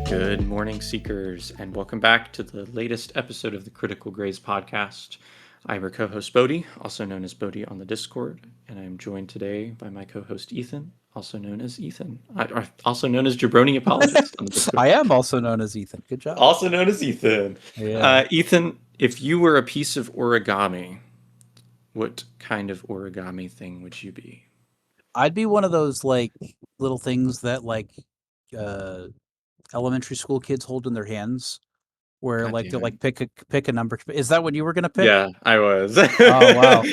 Good morning, Seekers, and welcome back to the latest episode of the Critical Grays podcast. I'm your co host, Bodhi, also known as Bodhi on the Discord, and I'm joined today by my co host, Ethan, also known as Ethan, or also known as Jabroni Apologist on the Discord. I am also known as Ethan. Good job. Also known as Ethan. Yeah. Ethan, if you were a piece of origami, what kind of origami thing would you be? I'd be one of those like little things that uh elementary school kids hold in their hands where God like damn they're it. like pick a number. Is that what you were gonna pick? Yeah, I was. Oh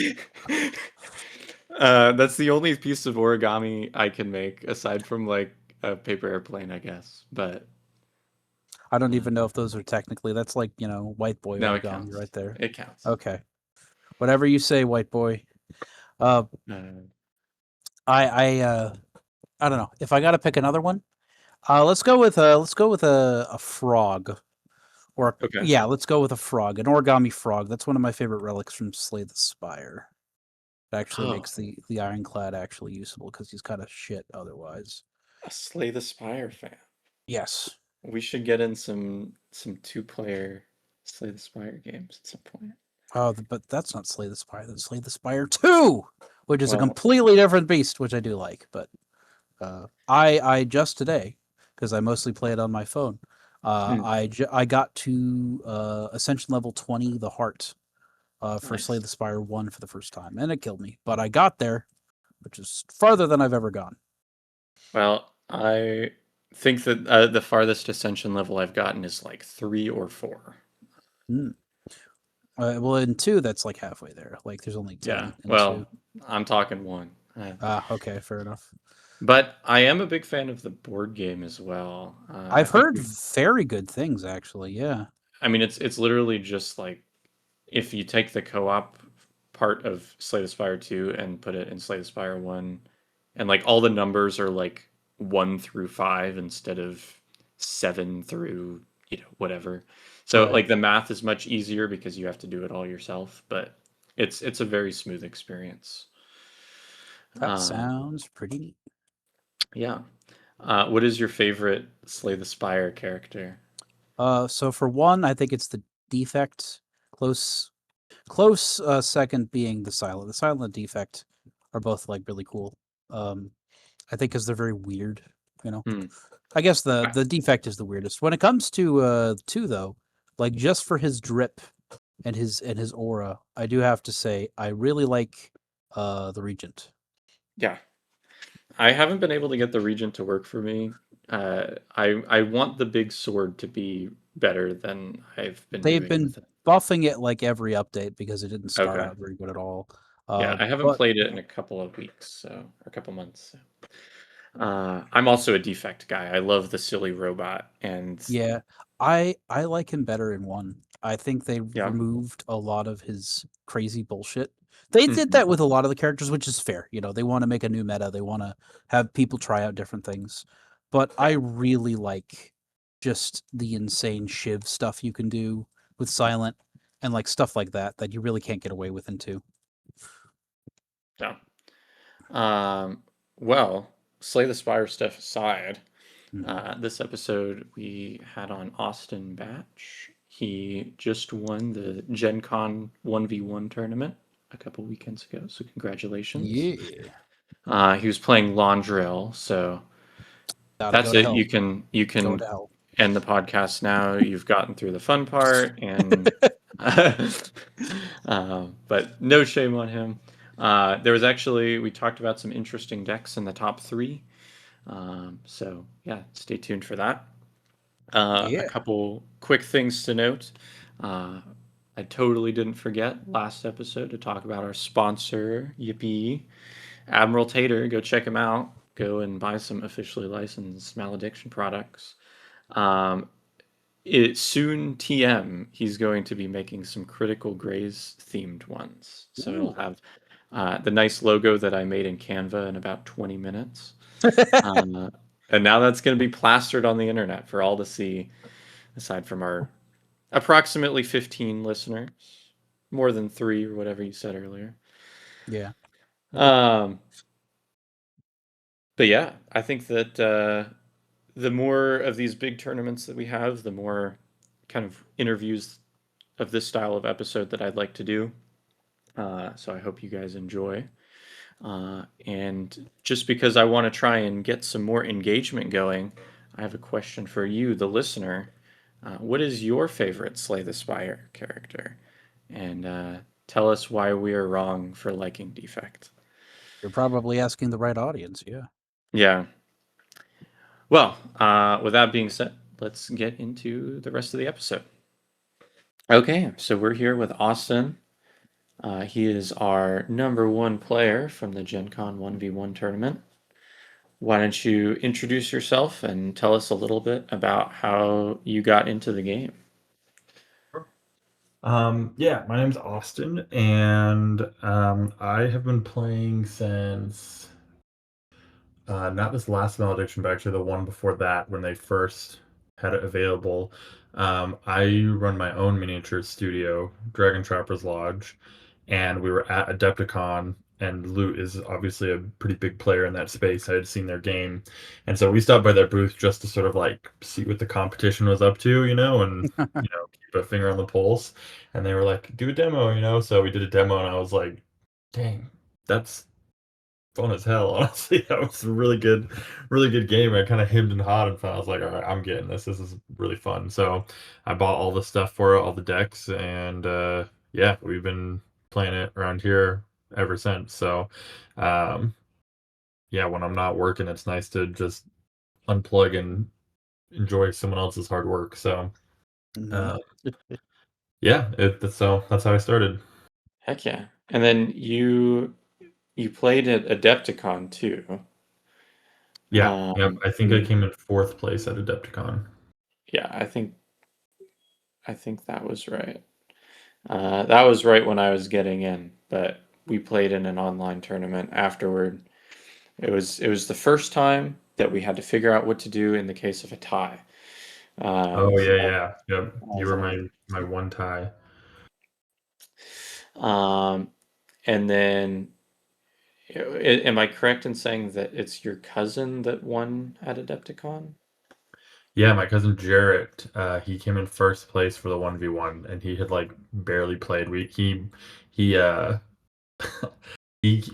wow. That's the only piece of origami I can make, aside from like a paper airplane, I guess. But I don't even know if those are technically that's like, white boy no, it origami counts. right there. It counts. Okay. Whatever you say, white boy. Uh Uh, I I don't know. If I gotta pick another one, let's go with a frog. Or okay. yeah, let's go with a frog, an origami frog. That's one of my favorite relics from Slay the Spire. It actually Oh, makes the ironclad actually usable because he's kind of shit otherwise. a Slay the Spire fan. Yes. We should get in some two-player Slay the Spire games at some point. Oh, but that's not Slay the Spire. That's Slay the Spire 2, which is a Well, completely different beast, which I do like. But I just today, because I mostly play it on my phone, hmm, I got to Ascension level 20, the heart, for Slay nice. the Spire 1 for the first time, and it killed me. But I got there, which is farther than I've ever gone. Well, I think that the farthest ascension level I've gotten is like 3 or 4. Mm. Well, in 2, that's like halfway there. Like, there's only Yeah, 10 in 2. well, I'm talking 1. Ah, okay, fair enough. But I am a big fan of the board game as well. I I've think heard very good things, actually. Yeah. I mean, it's literally just like if you take the co-op part of Slay the Spire 2 and put it in Slay the Spire 1, and like all the numbers are like 1 through 5 instead of 7 through, whatever. So Right. like the math is much easier because you have to do it all yourself, but it's a very smooth experience. That Uh, sounds pretty neat. yeah. What is your favorite Slay the Spire character? So for one, I think it's the defect. Close, close second being the silent. The silent and defect are both like really cool. Um, I think because they're very weird. You know, Hmm. I guess the defect is the weirdest. When it comes to 2 though, like just for his drip and his aura, I do have to say I really like the Regent. Yeah. I haven't been able to get the Regent to work for me. I want the big sword to be better than I've been They've doing been with it. buffing it like every update because it didn't start Okay. out very good at all. Yeah, I haven't But played it in a couple of weeks, or a couple months. So. I'm also a defect guy. I love the silly robot, and yeah, I like him better in 1. I think they yeah, removed a lot of his crazy bullshit. They did mhm, that with a lot of the characters, which is fair. They want to make a new meta. They want to have people try out different things. But I yeah, really like just the insane shiv stuff you can do with silent and like stuff like that you really can't get away with in 2. yeah. Um, well, Slay the Spire stuff aside, Mm. this episode we had on Austin Batch. He just won the GenCon 1v1 tournament a couple weekends ago, so congratulations. Yeah. He was playing Laundrell, so Gotta that's go to it. You hell. can you Go can to hell. end the podcast now. You've gotten through the fun part, and but no shame on him. There was actually we talked about some interesting decks in the top 3. So yeah, stay tuned for that. A Yeah. couple quick things to note. Uh, I totally didn't forget last episode to talk about our sponsor, Yippee, Admiral Tater. Go check him out. Go and buy some officially licensed malediction products. Um, soon TM, he's going to be making some Critical Grays themed ones. So it'll Ooh. have the nice logo that I made in Canva in about 20 minutes. Uh, and now that's going to be plastered on the internet for all to see, aside from our approximately 15 listeners, more than 3 or whatever you said earlier. Yeah. Um, but yeah, I think that the more of these big tournaments that we have, the more kind of interviews of this style of episode that I'd like to do. So I hope you guys enjoy. And just because I want to try and get some more engagement going, I have a question for you, the listener. What is your favorite Slay the Spire character? And tell us why we are wrong for liking Defect. You're probably asking the right audience. Yeah. Yeah. Well, with that being said, let's get into the rest of the episode. Okay, so we're here with Austin. He is our number one player from the GenCon 1v1 tournament. Why don't you introduce yourself and tell us a little bit about how you got into the game? Yeah, my name's Austin, and I have been playing since not this last Malediction, but actually the one before that when they first had it available. I run my own miniature studio, Dragon Trapper's Lodge, and we were at Adepticon, and Loot is obviously a pretty big player in that space. I had seen their game, and so we stopped by their booth just to sort of like see what the competition was up to, and keep a finger on the pulse. And they were like, "Do a demo," So we did a demo, and I was like, "Dang, that's fun as hell." Honestly, that was a really good game. I kind of hemmed and hawed and I was like, all right, I'm getting this. This is really fun. So I bought all the stuff for it, all the decks, and yeah, we've been playing it around here ever since. So um, yeah, when I'm not working, it's nice to just unplug and enjoy someone else's hard work. So Mhm. uh, yeah, that's how I started. Heck yeah. And then you played at Adepticon too. Yeah, yep. Um, I think I came in fourth place at Adepticon. yeah, I think that was right. That was right when I was getting in, but we played in an online tournament afterward. It was the first time that we had to figure out what to do in the case of a tie. Oh So yeah, yeah, yep. that You was were on. my one tie. Um, and then, am I correct in saying that it's your cousin that won at Adepticon? Yeah, my cousin Jarrett, he came in first place for the 1v1 and he had like barely played. He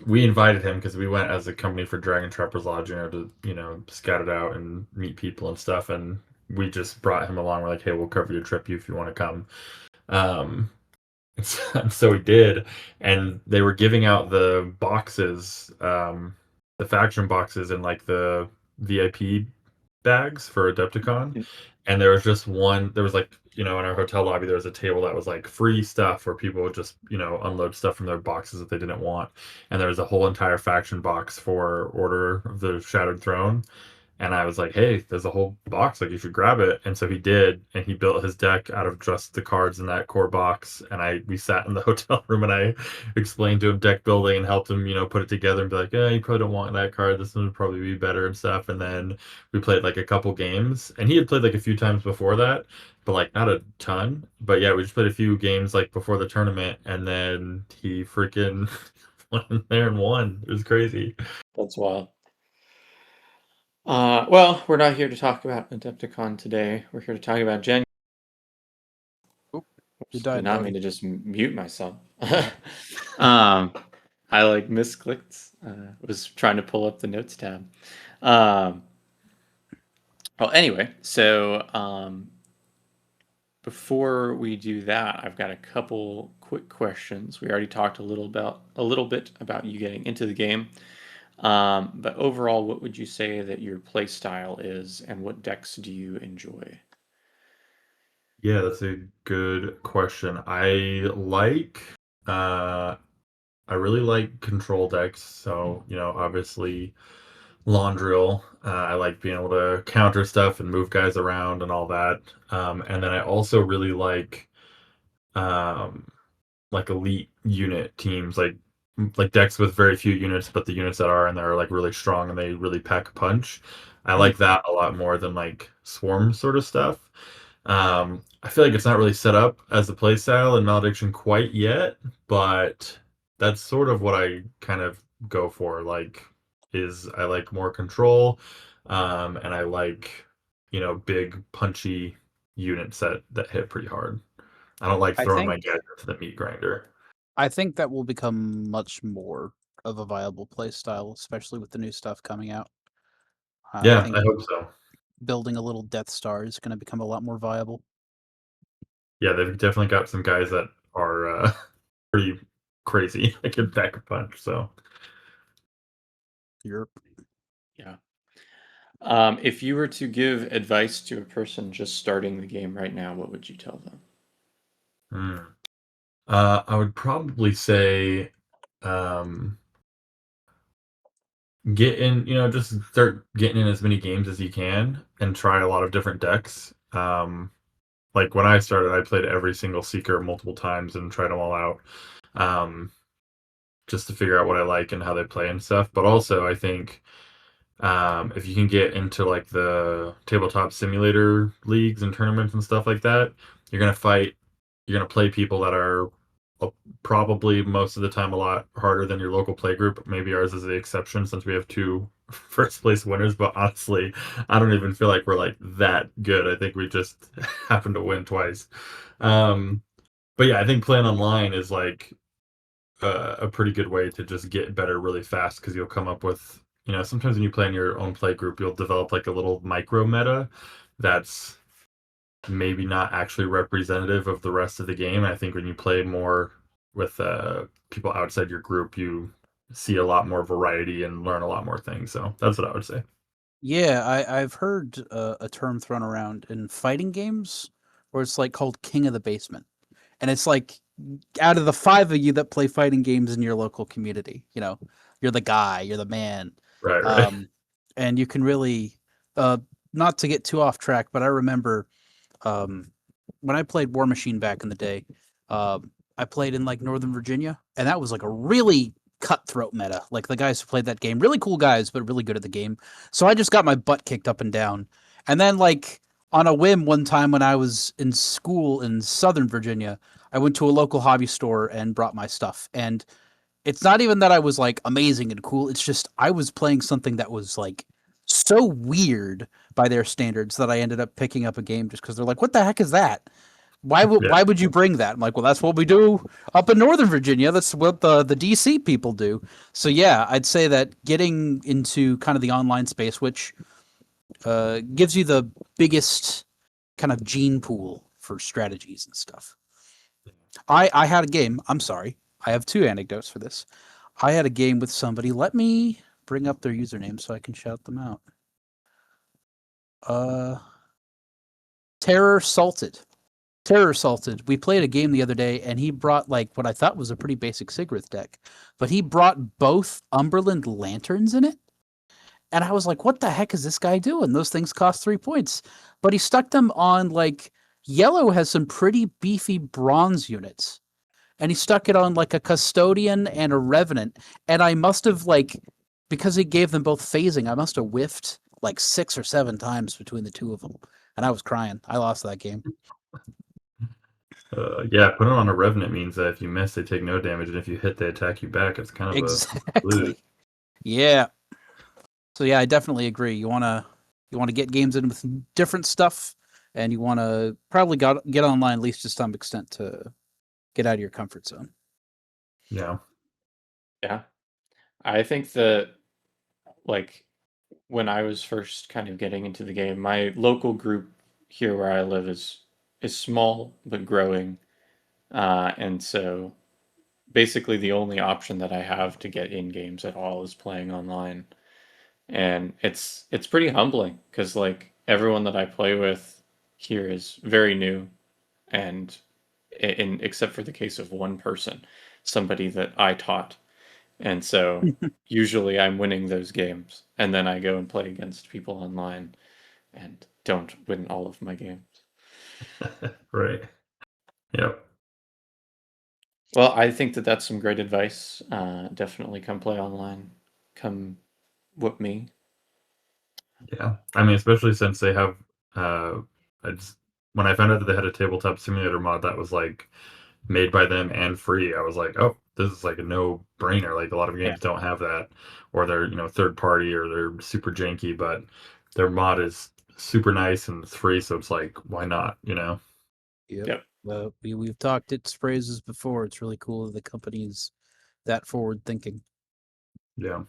we invited him because we went as a company for Dragon Trappers Lodge, to, scout it out and meet people and stuff, and we just brought him along. We're like, "Hey, we'll cover your trip if you want to come." Um and so we did, and they were giving out the boxes, the faction boxes and like the VIP bags for Adepticon. And there was just one, there was like, in our hotel lobby, there was a table that was like free stuff where people would just, unload stuff from their boxes that they didn't want. And there was a whole entire faction box for Order of the Shattered Throne. And I was like, "Hey, there's a whole box. Like, you should grab it." And so he did, and he built his deck out of just the cards in that core box. And we sat in the hotel room, and I explained to him deck building and helped him, put it together and be like, "Yeah, you probably don't want that card. This one would probably be better and stuff." And then we played like a couple games, and he had played like a few times before that, but like not a ton. But yeah, we just played a few games like before the tournament, and then he freaking went in there and won. It was crazy. That's wild. Well, we're not here to talk about Adepticon today. We're here to talk about Gen. Oop, you Oops, did died, not mean doggy. to just mute myself. um, I like misclicked. Was trying to pull up the notes tab. Um, well, anyway, so before we do that, I've got a couple quick questions. We already talked a little bit about you getting into the game. But overall, what would you say that your play style is, and what decks do you enjoy? Yeah, that's a good question. Uh I really like control decks. So, obviously Laundrill. I like being able to counter stuff and move guys around and all that. And then I also really um like elite unit teams, like decks with very few units, but the units that are in there are like really strong and they really pack a punch. I Hmm. like that a lot more than like swarm sort of stuff. I feel like it's not really set up as a play style in Malediction quite yet, but that's sort of what I kind of go for. Like, is I like more control, and I like big punchy units that hit pretty hard. I don't like I throwing think my gadget to the meat grinder. I think that will become much more of a viable play style, especially with the new stuff coming out. I Yeah, think I hope so. building a little Death Star is going to become a lot more viable. Yeah, they've definitely got some guys that are pretty crazy. They can back a punch. So Europe. Yeah. If you were to give advice to a person just starting the game right now, what would you tell them? hmm. I would probably say um, get in, just start getting in as many games as you can and try a lot of different decks. Like when I started, I played every single Seeker multiple times and tried them all out, um, just to figure out what I like and how they play and stuff. But also, I think if you can get into like the tabletop simulator leagues and tournaments and stuff like that, you're gonna fight, you're gonna play people that are uh, probably most of the time a lot harder than your local play group. Maybe ours is the exception since we have two first place winners, but honestly, I don't even feel like we're like that good. I think we just happen to win twice. Um, but yeah, I think playing online is like a pretty good way to just get better really fast because you'll come up with, sometimes when you play in your own play group, you'll develop like a little micro meta that's maybe not actually representative of the rest of the game. I think when you play more with people outside your group, you see a lot more variety and learn a lot more things. So that's what I would say. Yeah, I've heard a term thrown around in fighting games where it's like called King of the Basement. And it's like out of the five of you that play fighting games in your local community, you're the guy, you're the man. Right, right. Um, and you can really, uh, not to get too off track, but I remember um, when I played War Machine back in the day, I played in like Northern Virginia, and that was like a really cutthroat meta. Like the guys who played that game, really cool guys, but really good at the game. So I just got my butt kicked up and down. And then like on a whim one time when I was in school in Southern Virginia, I went to a local hobby store and brought my stuff. And it's not even that I was like amazing and cool. It's just I was playing something that was like so weird by their standards that I ended up picking up a game just because they're like, "What the heck is that? Yeah. Why would you bring that?" I'm like, "Well, that's what we do up in Northern Virginia. That's what the DC people do." So yeah, I'd say that getting into kind of the online space, which gives you the biggest kind of gene pool for strategies and stuff. I had a game. I'm sorry. I have two anecdotes for this. I had a game with somebody. Let me bring up their username so I can shout them out. Uh, Terror Salted. Terror Salted. We played a game the other day, and he brought like what I thought was a pretty basic Sigrith deck, but he brought both Umberland Lanterns in it. And I was like, what the heck is this guy doing? Those things cost 3 points. But he stuck them on like yellow has some pretty beefy bronze units. And he stuck it on like a custodian and a revenant. And I must have like because he gave them both phasing, I must have whiffed like 6 or 7 times between the two of them. And I was crying. I lost that game. Yeah, putting on a revenant means that if you miss, they take no damage, and if you hit, they attack you back. It's kind of a lose. Exactly. Yeah. So yeah, I definitely agree. You wanna get games in with different stuff, and you wanna probably get online at least to some extent to get out of your comfort zone. Yeah. Yeah. I think that, like, when I was first kind of getting into the game, my local group here where I live is small but growing. And so basically the only option that I have to get in games at all is playing online. And it's pretty humbling because like everyone that I play with here is very new and in except for the case of one person, somebody that I taught. And so usually I'm winning those games and then I go and play against people online and don't win all of my games. Right. Yep. Well, I think that that's some great advice. Definitely come play online. Come whoop me. Yeah. I mean, especially since they have, I just, when I found out that they had a tabletop simulator mod that was like made by them and free, I was like, oh, this is like a no-brainer. Like a lot of Yeah. games don't have that, or they're third party or they're super janky, but their mod is super nice and it's free, so it's like, why not? You know? Yep. We've talked its praises before. It's really cool that the company's that forward thinking. Yeah.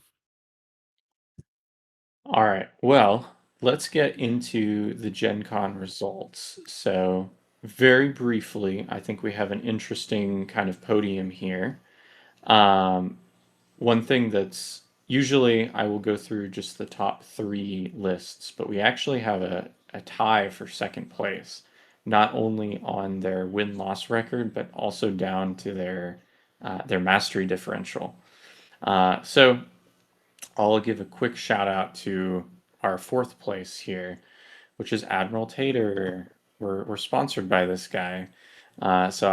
All right. Well, let's get into the Gen Con results. So, very briefly, I think we have an interesting kind of podium here. Um, One thing that's usually I will go through just the top three lists, but we actually have a tie for second place, not only on their win-loss record, but also down to their mastery differential. So I'll give a quick shout out to our fourth place here, which is Admiral Tater. We're sponsored by this guy. So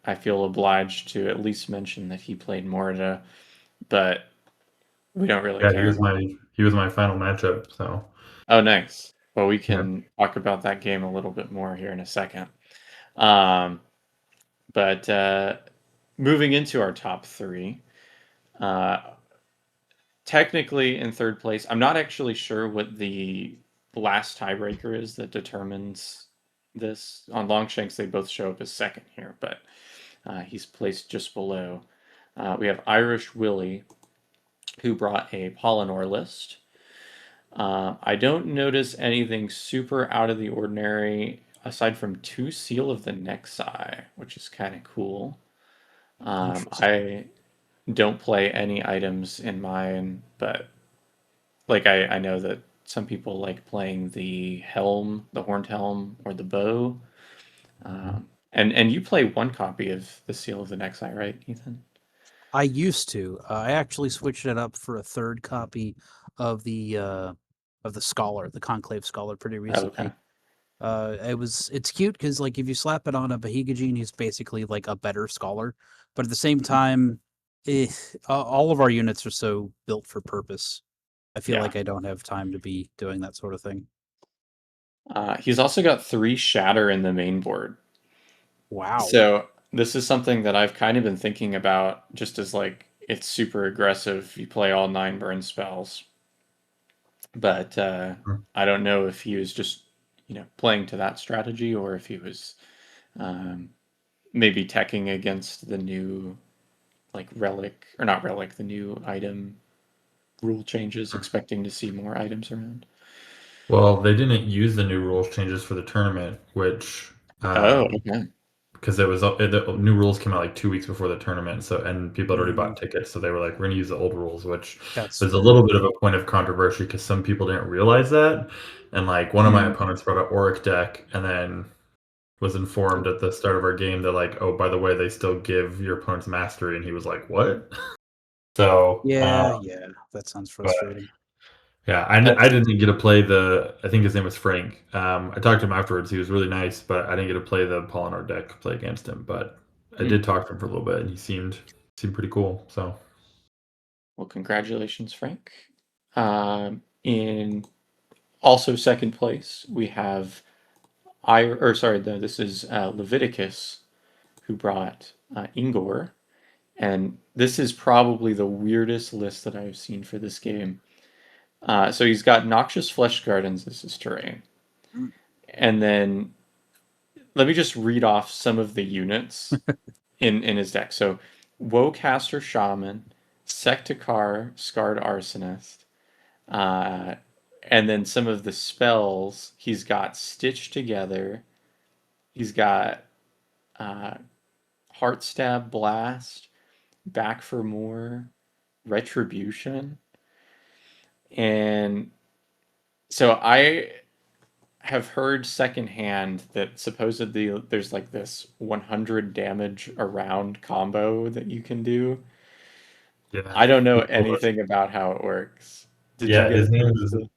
I feel obliged to at least mention that he played Morta, but we don't really Yeah, care. he was my final matchup, so Oh, nice. Well, we yeah. can talk about that game a little bit more here in a second. Um, but moving into our top three, uh, technically in third place, I'm not actually sure what the last tiebreaker is that determines this. On Longshanks, they both show up as second here, but he's placed just below. We have Irish Willie, who brought a Polynor list. I don't notice anything super out of the ordinary aside from two Seal of the Nexi, which is kind of cool. Interesting. I don't play any items in mine, but like I know that some people like playing the helm, the horned helm, or the bow. And you play one copy of the Seal of the Nexi, right, Ethan? I used to. I actually switched it up for a third copy of the Scholar, the Conclave Scholar, pretty Oh, okay. recently. It's cute because like if you slap it on a Bahigajin, he's basically like a better Scholar, but at the same time, all of our units are so built for purpose. I feel Yeah. like I don't have time to be doing that sort of thing. He's also got three Shatter in the main board. Wow. So this is something that I've kind of been thinking about just as like it's super aggressive. You play all 9 burn spells. But I don't know if he was just, playing to that strategy or if he was um, maybe teching against the new like relic or not relic, the new item rule changes, expecting to see more items around. Well, they didn't use the new rules changes for the tournament, which Oh, okay. because the new rules came out like 2 weeks before the tournament, so and people had already Mm, bought tickets, so they were like, "We're gonna use the old rules," which that's was a smart. little bit of a point of controversy because some people didn't realize that, and like one of my Mm. opponents brought an Auric deck, and then was informed at the start of our game that like, oh, by the way, they still give your opponent's mastery, and he was like, "What?" So, Yeah, that sounds but frustrating. yeah, I That's didn't get to play the. I think his name was Frank. I talked to him afterwards. He was really nice, but I didn't get to play the Polinar deck, play against him. But I mm. did talk to him for a little bit, and he seemed pretty cool. So Well, congratulations, Frank. In also second place, we have no, this is Leviticus, who brought Ingor, and this is probably the weirdest list that I've seen for this game. So he's got Noxious Flesh Gardens as his terrain, Mm. and then let me just read off some of the units in his deck. So Woecaster Shaman, Sectikar Scarred Arsonist, uh, and then some of the spells he's got stitched together. He's got uh, Heartstab Blast, Back for More, Retribution. And so I have heard secondhand that supposedly there's like this 100 damage around combo that you can do. yeah, I don't know anything about how it works. Did you yeah. get a His name chance is to?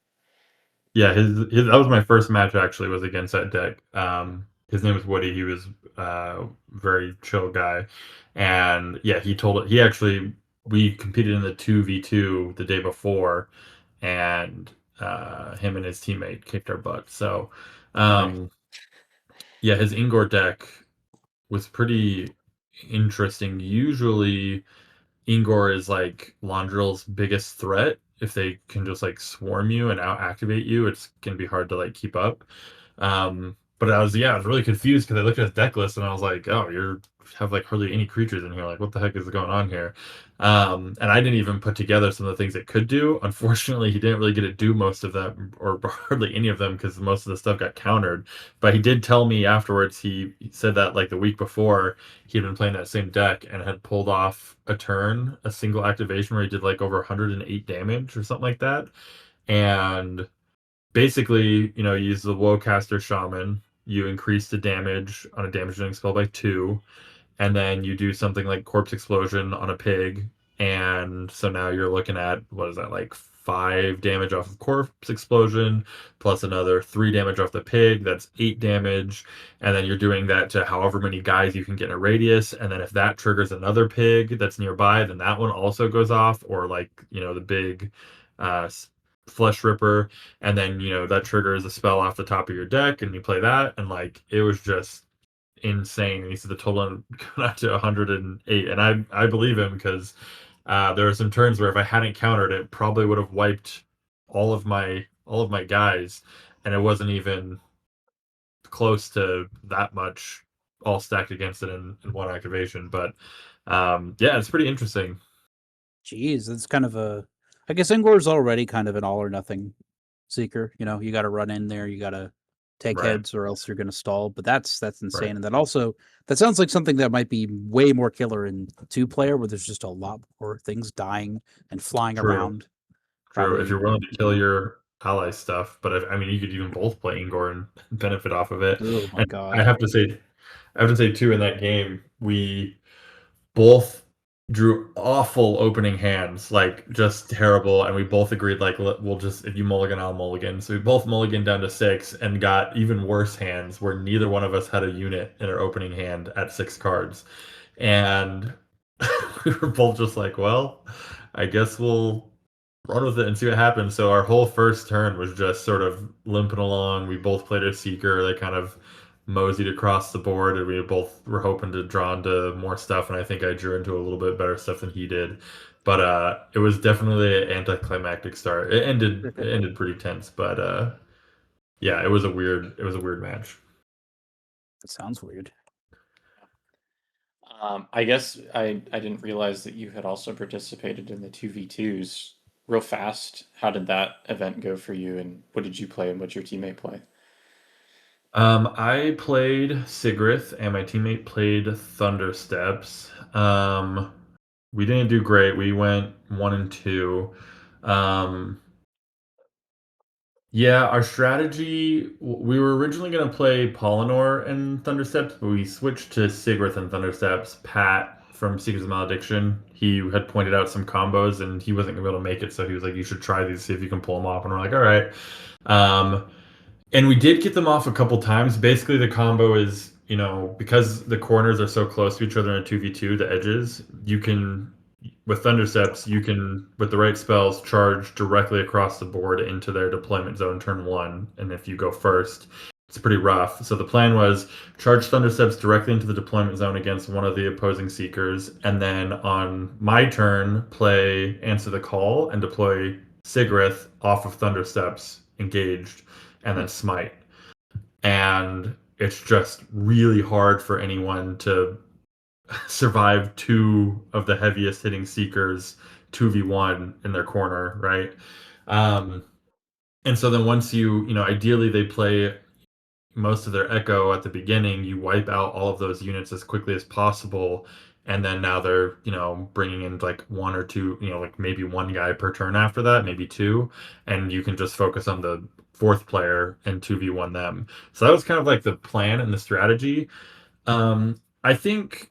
yeah. His that was my first match actually was against that deck. His name was Woody. He was very chill guy, and yeah, he actually we competed in the 2v2 the day before, and him and his teammate kicked our butt. So, Nice. um, yeah, his Ingor deck was pretty interesting. Usually, Ingor is like Londrill's biggest threat if they can just like swarm you and out activate you, it's can be hard to like keep up. But I was really confused because I looked at his deck list and I was like, oh, you have like hardly any creatures in here. Like, what the heck is going on here? And I didn't even put together some of the things it could do. Unfortunately, he didn't really get to do most of them or hardly any of them because most of the stuff got countered. But he did tell me afterwards, he said that like the week before he had been playing that same deck and had pulled off a single activation where he did like over 108 damage or something like that. And basically, you use the Woecaster Shaman, you increase the damage on a damage dealing spell by 2, and then you do something like Corpse Explosion on a pig, and so now you're looking at, what is that, like 5 damage off of Corpse Explosion, plus another 3 damage off the pig, that's 8 damage, and then you're doing that to however many guys you can get in a radius, and then if that triggers another pig that's nearby, then that one also goes off, or like, the big uh, Flesh Ripper, and then, that triggers a spell off the top of your deck, and you play that, and like, it was just insane. And he said the total got out to 108, and I believe him because there are some turns where if I hadn't countered it, probably would have wiped all of my guys, and it wasn't even close to that much all stacked against it in one activation. But yeah, it's pretty interesting. Jeez, it's kind of I guess Ingor's already kind of an all or nothing seeker. You got to run in there, you got to take Right. heads, or else you're going to stall. But that's insane, Right. and that sounds like something that might be way more killer in 2-player, where there's just a lot more things dying and flying True. around. True, if you're willing to kill your ally stuff, but I mean, you could even both play Ingor and benefit off of it. Oh my And god! I have to say too, in that game, we both drew awful opening hands, like just terrible, and we both agreed like we'll just, if you mulligan, I'll mulligan. So we both mulliganed down to 6 and got even worse hands where neither one of us had a unit in our opening hand at 6 cards, and we were both just like, well, I guess we'll run with it and see what happens. So our whole first turn was just sort of limping along. We both played a Seeker. They kind of moseyed across the board, and we both were hoping to draw into more stuff. And I think I drew into a little bit better stuff than he did. But it was definitely an anticlimactic start. It ended pretty tense, but yeah, it was a weird match. That sounds weird. I guess I didn't realize that you had also participated in the 2v2s. Real fast, how did that event go for you, and what did you play, and what's your teammate play? I played Sigrith, and my teammate played Thunder Steps. We didn't do great. We went 1 and 2. Yeah, our strategy, we were originally going to play Polynor and Thunder Steps, but we switched to Sigrith and Thunder Steps. Pat from Secrets of Malediction, he had pointed out some combos, and he wasn't going to be able to make it, so he was like, you should try these, see if you can pull them off. And we're like, all right. And we did get them off a couple times. Basically, the combo is, because the corners are so close to each other in a 2v2, the edges, with Thunder Steps, you can, with the right spells, charge directly across the board into their deployment zone turn 1. And if you go first, it's pretty rough. So the plan was charge Thunder Steps directly into the deployment zone against one of the opposing Seekers. And then on my turn, play Answer the Call and deploy Sigrith off of Thunder Steps engaged, and then smite. And it's just really hard for anyone to survive 2 of the heaviest hitting Seekers 2v1 in their corner, right? And so then once ideally they play most of their Echo at the beginning, you wipe out all of those units as quickly as possible, and then now they're bringing in like 1 or 2, like maybe 1 guy per turn after that, maybe 2, and you can just focus on the 4th player and 2v1 them. So that was kind of like the plan and the strategy. I think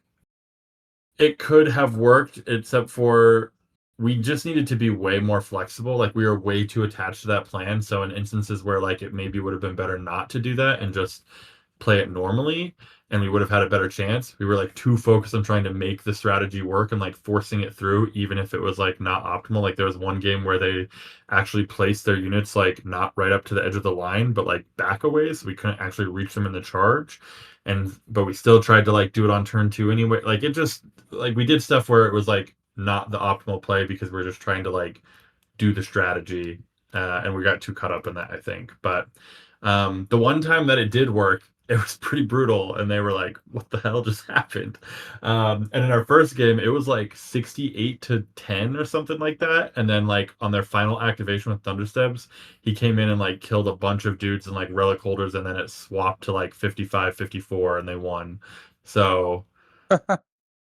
it could have worked, except for we just needed to be way more flexible. Like, we were way too attached to that plan. So in instances where like it maybe would have been better not to do that and just play it normally, and we would have had a better chance, we were like too focused on trying to make the strategy work and like forcing it through, even if it was like not optimal. Like, there was one game where they actually placed their units like not right up to the edge of the line, but like back away, so we couldn't actually reach them in the charge. But we still tried to like do it on turn 2 anyway. Like, we did stuff where it was like not the optimal play because we're just trying to like do the strategy, and we got too caught up in that, I think. But the one time that it did work, it was pretty brutal, and they were like, "What the hell just happened?" And in our first game, it was like 68-10 or something like that. And then like on their final activation with Thundersteps, he came in and like killed a bunch of dudes and like relic holders, and then it swapped to like 55-54, and they won. So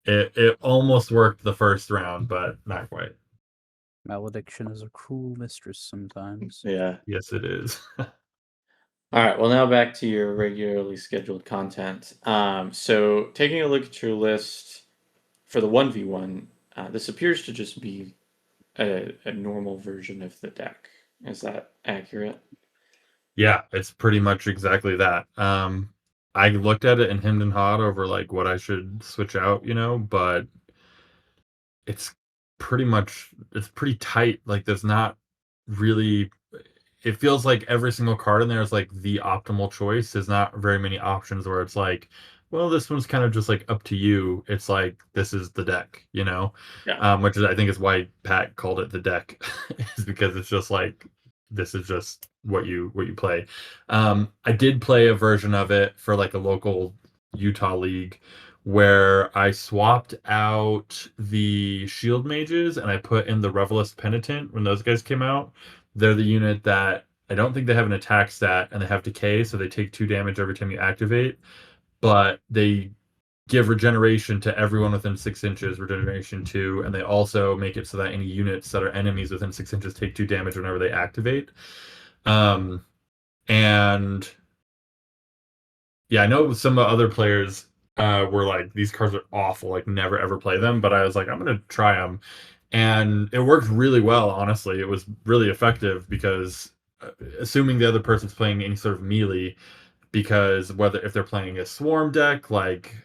it almost worked the first round, but not quite. Malediction is a cruel mistress sometimes. Yeah. Yes, it is. All right. Well, now back to your regularly scheduled content. So taking a look at your list for the 1v1, this appears to just be a normal version of the deck. Is that accurate? Yeah, it's pretty much exactly that. I looked at it and hemmed and hawed over like what I should switch out, but it's it's pretty tight. Like there's not really, it feels like every single card in there is like the optimal choice. There's not very many options where it's like, well, this one's kind of just like up to you. It's like this is the deck, Yeah. which is I think is why Pat called it the deck, is because it's just like this is just what you play. I did play a version of it for like a local Utah league where I swapped out the shield mages and I put in the Revelist Penitent when those guys came out. They're the unit that I don't think they have an attack stat and they have decay, so they take 2 damage every time you activate, but they give regeneration to everyone within 6 inches, regeneration 2, and they also make it so that any units that are enemies within 6 inches take 2 damage whenever they activate. And yeah, I know some other players were like, these cards are awful, like never ever play them. But I was like, I'm gonna try them, and it worked really well. Honestly, it was really effective because assuming the other person's playing any sort of melee, because whether if they're playing a swarm deck like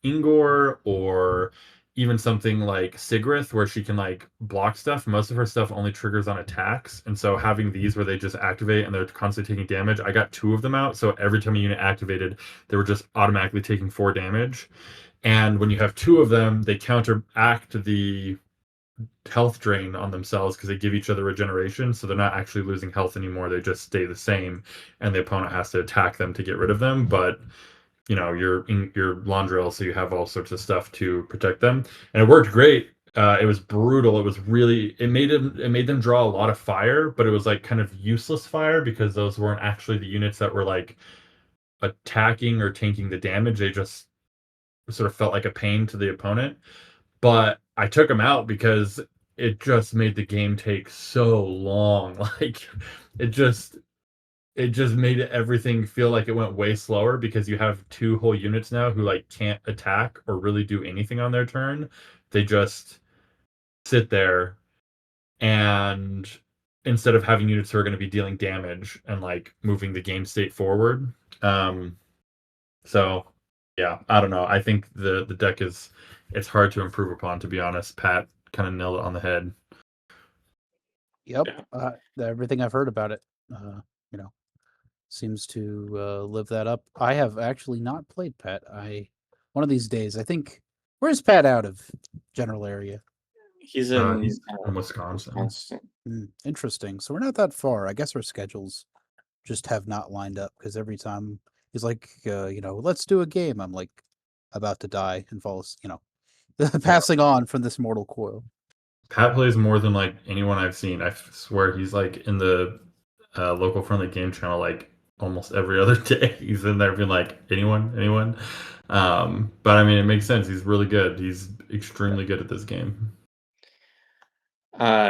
Ingor or even something like Sigrith where she can like block stuff, most of her stuff only triggers on attacks. And so having these where they just activate and they're constantly taking damage, I got 2 of them out. So every time a unit activated, they were just automatically taking 4 damage. And when you have 2 of them, they counteract the health drain on themselves because they give each other regeneration, so they're not actually losing health anymore. They just stay the same, and the opponent has to attack them to get rid of them. But you're in your Londril, so you have all sorts of stuff to protect them, and it worked great. It was brutal. It was really it made them draw a lot of fire, but it was like kind of useless fire because those weren't actually the units that were like attacking or tanking the damage. They just sort of felt like a pain to the opponent. But I took them out because it just made the game take so long. Like it just made everything feel like it went way slower because you have 2 whole units now who like can't attack or really do anything on their turn. They just sit there, and instead of having units who are going to be dealing damage and like moving the game state forward. So yeah, I don't know. I think the deck it's hard to improve upon, to be honest. Pat kind of nailed it on the head. Yep. Yeah. Everything I've heard about it, you know, seems to live that up. I have actually not played Pat. One of these days, I think. Where's Pat out of? General area. He's in He's from Wisconsin. Wisconsin. Interesting. So we're not that far. I guess our schedules just have not lined up because every time he's like, let's do a game. I'm like about to die and passing on from this mortal coil. Pat plays more than like anyone I've seen. I swear he's like in the local friendly game channel like almost every other day. He's in there being like, anyone. But I mean, it makes sense. He's really good. He's extremely good at this game.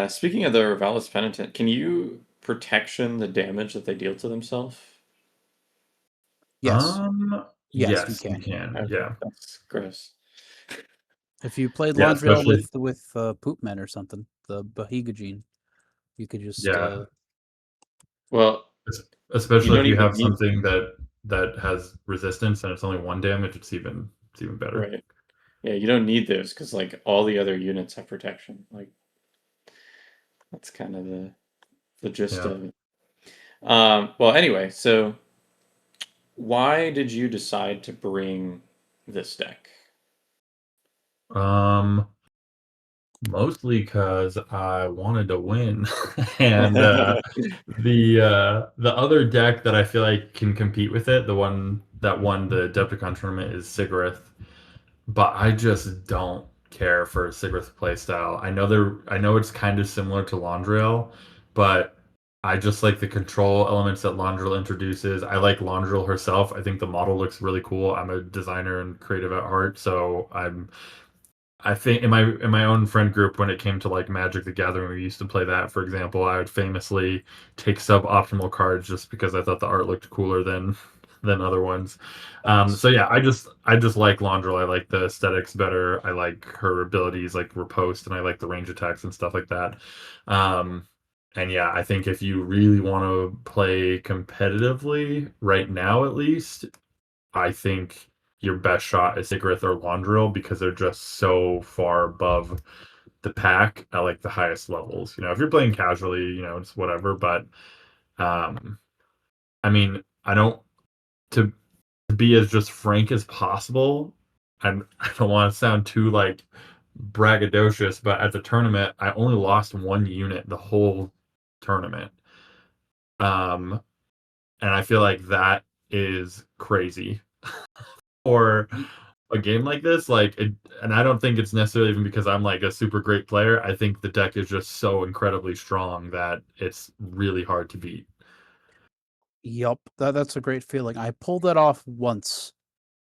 Speaking of the Revalis Penitent, can you protection the damage that they deal to themselves? Yes. Yes, Yes, you you can. can. Okay, Yeah. that's gross. If you played Yeah, Londril especially with Poopmen or something, the Bahiga gene, you could just yeah. Well, you Especially if don't you even have need something that has resistance and it's only 1 damage, it's even better. right. Yeah, you don't need those because like all the other units have protection. Like that's kind of the gist Yeah. of it. Well, anyway, so why did you decide to bring this deck? Um Mostly because I wanted to win, and the other deck that I feel like can compete with it, the one that won the Adepticon tournament, is Sigurith. But I just don't care for Sigurith's playstyle. I know it's kind of similar to Londriel, but I just like the control elements that Londriel introduces. I like Londriel herself. I think the model looks really cool. I'm a designer and creative at heart, so I think in my own friend group, when it came to like Magic the Gathering, we used to play that, for example, I would famously take suboptimal cards just because I thought the art looked cooler than other ones. So yeah, I just like Londrel. I like the aesthetics better. I like her abilities like riposte, and I like the range attacks and stuff like that. Um, and yeah, I think if you really want to play competitively right now, at least, I think your best shot is Sigurith or Londril because they're just so far above the pack at like the highest levels. You know, if you're playing casually, you know, it's whatever. But um, I mean, I don't to be as just frank as possible. I don't want to sound too like braggadocious, but at the tournament, I only lost one unit the whole tournament. Um, and I feel like that is crazy. Or a game like this, like it, and I don't think it's necessarily even because I'm like a super great player. I think the deck is just so incredibly strong that it's really hard to beat. Yup, that's a great feeling. I pulled that off once,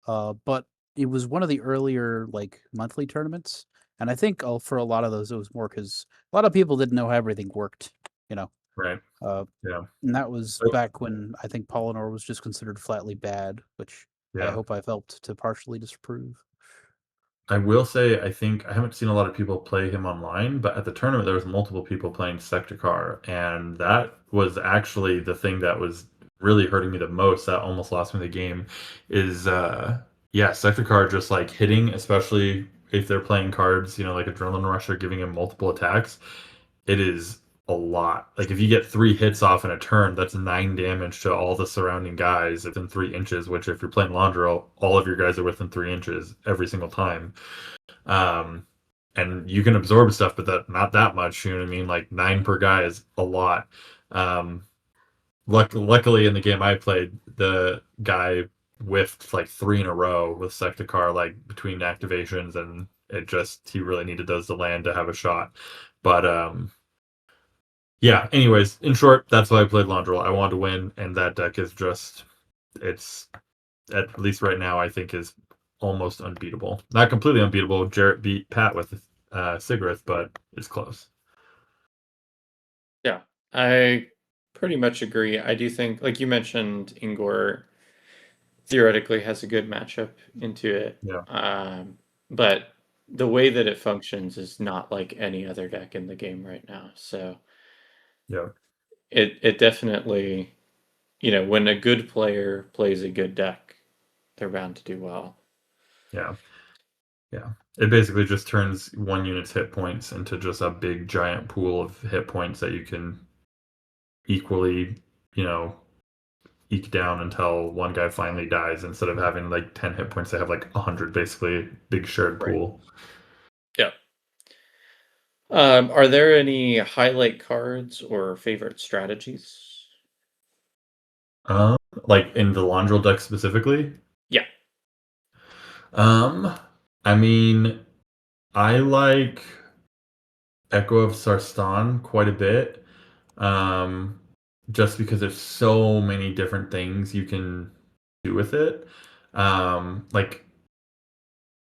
but it was one of the earlier like monthly tournaments, and I think for a lot of those it was more because a lot of people didn't know how everything worked, you know. Right. Uh, Yeah. and that was So, back when I think Polynor was just considered flatly bad, which I yeah. hope I've helped to partially disprove. I will say I think I haven't seen a lot of people play him online, but at the tournament there was multiple people playing Sectacar, and that was actually the thing that was really hurting me the most. That almost lost me the game. Is yeah, Sectacar just like hitting, especially if they're playing cards, you know, like Adrenaline Rush are giving him multiple attacks. It is a lot. Like if you get 3 hits off in a turn, that's 9 damage to all the surrounding guys within 3 inches. Which, if you're playing Londrel, all of your guys are within 3 inches every single time. Um, and you can absorb stuff, but that not that much. You know what I mean? Like 9 per guy is a lot. Um, luckily, in the game I played, the guy whiffed like 3 in a row with Sectacar, like between activations, and it just he really needed those to land to have a shot. But yeah, anyways, in short, that's why I played Londrel. I wanted to win, and that deck is just, it's, at least right now, I think is almost unbeatable. Not completely unbeatable. Jarrett beat Pat with Sigurith, but it's close. Yeah, I pretty much agree. I do think, like you mentioned, Ingor theoretically has a good matchup into it. Yeah, But the way that it functions is not like any other deck in the game right now. So yeah, it definitely, when a good player plays a good deck, they're bound to do well. yeah, yeah. It basically just turns one unit's hit points into just a big giant pool of hit points that you can equally, you know, eke down until one guy finally dies, instead of having like 10 hit points. They have like 100, basically big shared Right. pool. Yeah. Are there any highlight cards or favorite strategies? Um, like in the Londrel deck specifically. Yeah. Um, I mean, I like Echo of Sarstan quite a bit. Um, just because there's so many different things you can do with it. Like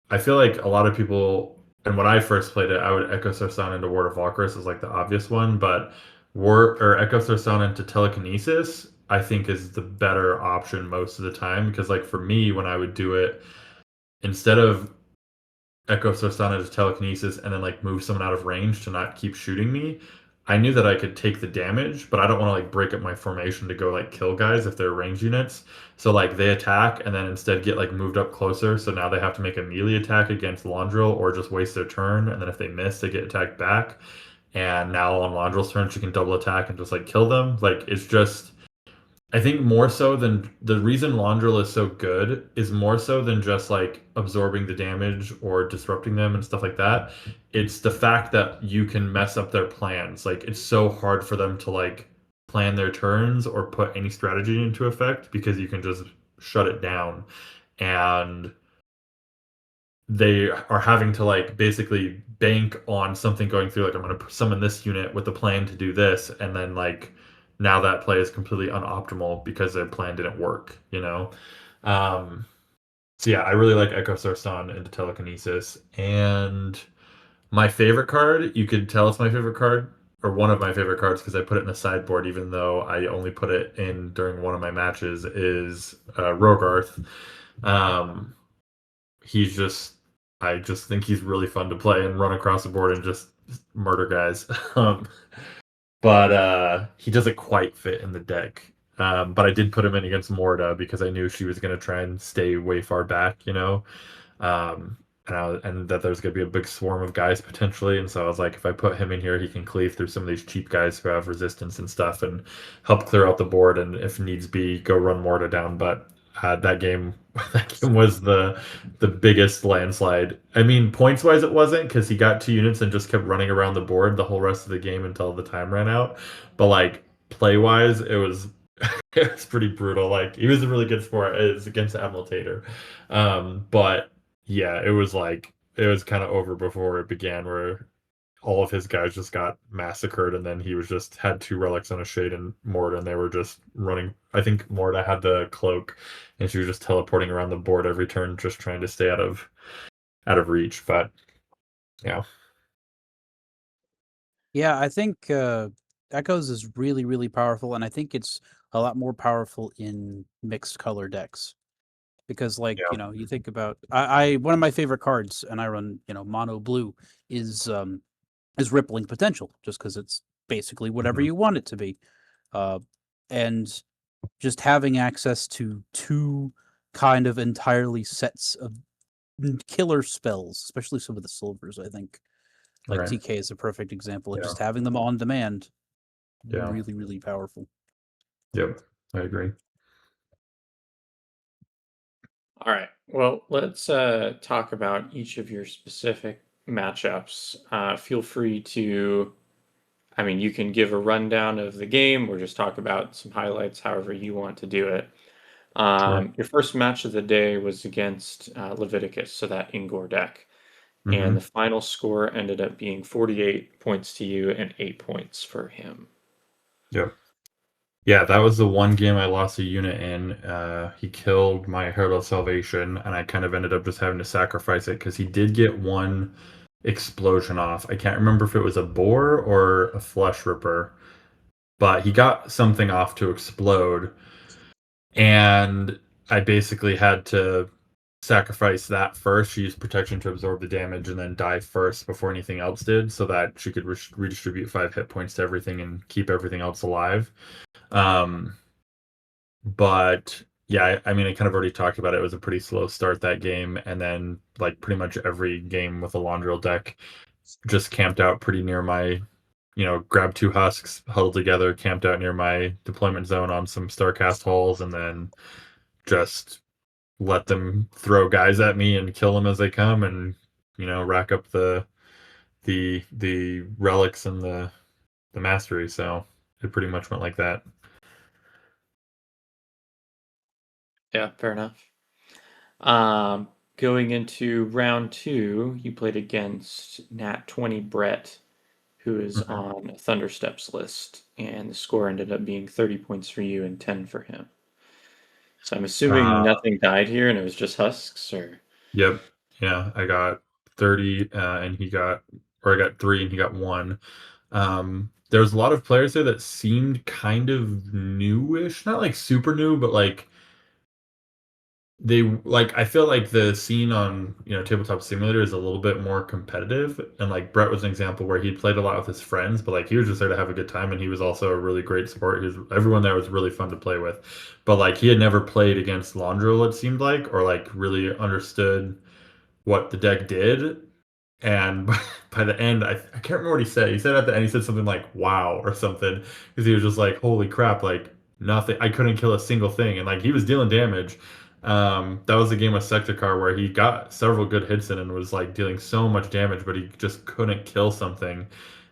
I feel like a lot of people, and when I first played it, I would Echo Sarsan into Ward of Valkyris as like the obvious one, but War or Echo Sarsan into Telekinesis, I think is the better option most of the time. Because like for me, when I would do it, instead of Echo Sarsan into Telekinesis and then like move someone out of range to not keep shooting me, I knew that I could take the damage, but I don't want to like break up my formation to go like kill guys if they're range units. So like they attack and then instead get like moved up closer. So now they have to make a melee attack against Londril or just waste their turn. And then if they miss, they get attacked back. And now on Londril's turn, she can double attack and just like kill them. Like it's just I think more so than the reason Londril is so good is more so than just like absorbing the damage or disrupting them and stuff like that. It's the fact that you can mess up their plans. Like it's so hard for them to like plan their turns or put any strategy into effect because you can just shut it down. And they are having to like basically bank on something going through, like I'm going to summon this unit with the plan to do this, and then like now that play is completely unoptimal because their plan didn't work, you know. um so yeah, I really like Echo Sarsan into telekinesis. And my favorite card, you could tell it's my favorite card, or one of my favorite cards, because I put it in the sideboard even though I only put it in during one of my matches, is Rogarth. um he's just, I just think he's really fun to play and run across the board and just murder guys. But he doesn't quite fit in the deck. But I did put him in against Morda because I knew she was going to try and stay way far back, you know. Um, and that there's going to be a big swarm of guys potentially. And so I was like, if I put him in here, he can cleave through some of these cheap guys who have resistance and stuff and help clear out the board. And if needs be, go run Morta down. But that game, that game was the biggest landslide. I mean, points wise, it wasn't because he got 2 units and just kept running around the board the whole rest of the game until the time ran out. But like play wise, it was it was pretty brutal. Like he was a really good sport. It was against Admiral Tater. But yeah, it was like it was kind of over before it began, where all of his guys just got massacred, and then he was just had 2 relics on a shade and Morta, and they were just running. I think Morta had the cloak, and she was just teleporting around the board every turn, just trying to stay out of reach. But yeah, Yeah, I think Echoes is really, really powerful, and I think it's a lot more powerful in mixed color decks. Because like, yeah, you think about I one of my favorite cards, and I run, mono blue, is Rippling Potential, just because it's basically whatever hmm you want it to be. Uh and just having access to 2 kind of entirely sets of killer spells, especially some of the silvers, I think. Like right, TK is a perfect example of yeah, just having them on demand. yeah, Really, really powerful. yep, I agree. All right. Well, let's talk about each of your specific matchups. Feel free to, I mean, you can give a rundown of the game or just talk about some highlights, however you want to do it. Sure. Your first match of the day was against Leviticus, so that Ingor deck. And the hmm final score ended up being 48 points to you and 8 points for him. Yep. Yeah, that was the one game I lost a unit in. He killed my Herald of Salvation, and I kind of ended up just having to sacrifice it because he did get one explosion off. I can't remember if it was a boar or a flesh ripper, but he got something off to explode, and I basically had to sacrifice that first. She used protection to absorb the damage and then die first before anything else did, so that she could redistribute 5 hit points to everything and keep everything else alive. Um, But yeah, I mean, I kind of already talked about it. It was a pretty slow start that game, and then like pretty much every game with a Londril deck just camped out pretty near my, grabbed 2 husks, huddled together, camped out near my deployment zone on some Starcast holes, and then just let them throw guys at me and kill them as they come, and rack up the relics and the mastery. So it pretty much went like that. Yeah, fair enough. Um, Going into round 2, you played against Nat 20 Brett, who is Mhm. on Thunderstep's list, and the score ended up being 30 points for you and 10 for him. So I'm assuming Uh, nothing died here and it was just husks, or Yep. Yeah, I got 30, and I got 3 and he got 1. There was a lot of players there that seemed kind of newish, not like super new, but like I feel like the scene on, Tabletop Simulator is a little bit more competitive. And like Brett was an example where he played a lot with his friends, but like he was just there to have a good time, and he was also a really great sport. Everyone there was really fun to play with. But like he had never played against Londril, it seemed like, or like really understood what the deck did. And by the end, I can't remember what he said. He said at the end, he said something like "wow" or something, because he was just like, "Holy crap!" Like nothing. I couldn't kill a single thing, and like he was dealing damage. That was a game with Sector where he got several good hits in and was like dealing so much damage, but he just couldn't kill something,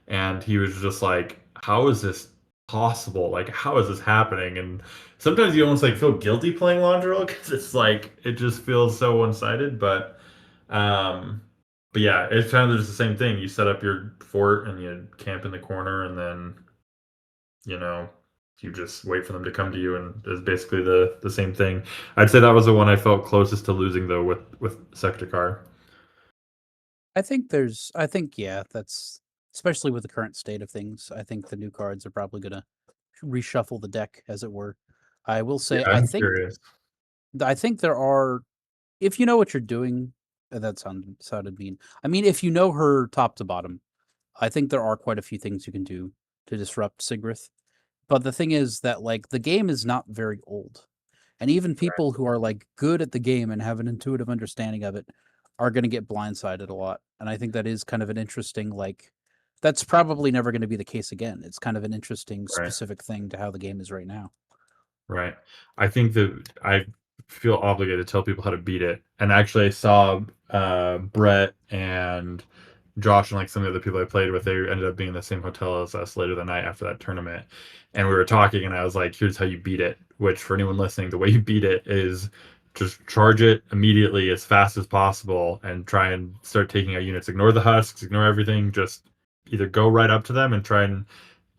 and he was just like, "How is this possible? Like, how is this happening?" And sometimes you almost like feel guilty playing Londrel because it's like it just feels so one-sided, um, but yeah, it's kind of just the same thing. You set up your fort and you camp in the corner, and then you know you just wait for them to come to you, and it's basically the same thing. I'd say that was the one I felt closest to losing though with Sector. I think yeah, that's especially with the current state of things. I think the new cards are probably gonna reshuffle the deck, as it were. I will Yeah, say, I'm curious. I think there are, if you know what you're doing. That sounded mean. I mean, if you know her top to bottom, I think there are quite a few things you can do to disrupt Sigrith. But the thing is that like the game is not very old. And even people who are like good at the game and have an intuitive understanding of it are going to get blindsided a lot. And I think that is kind of an interesting like that's probably never going to be the case again. It's kind of an interesting Right. specific thing to how the game is right now. Right. I think that I feel obligated to tell people how to beat it. And actually, I saw Brett and Josh and like some of the other people I played with. They ended up being in the same hotel as us later the night after that tournament, and we were talking. And I was like, "Here's how you beat it." Which, for anyone listening, the way you beat it is just charge it immediately as fast as possible and try and start taking out units. Ignore the husks, ignore everything. Just either go right up to them and try and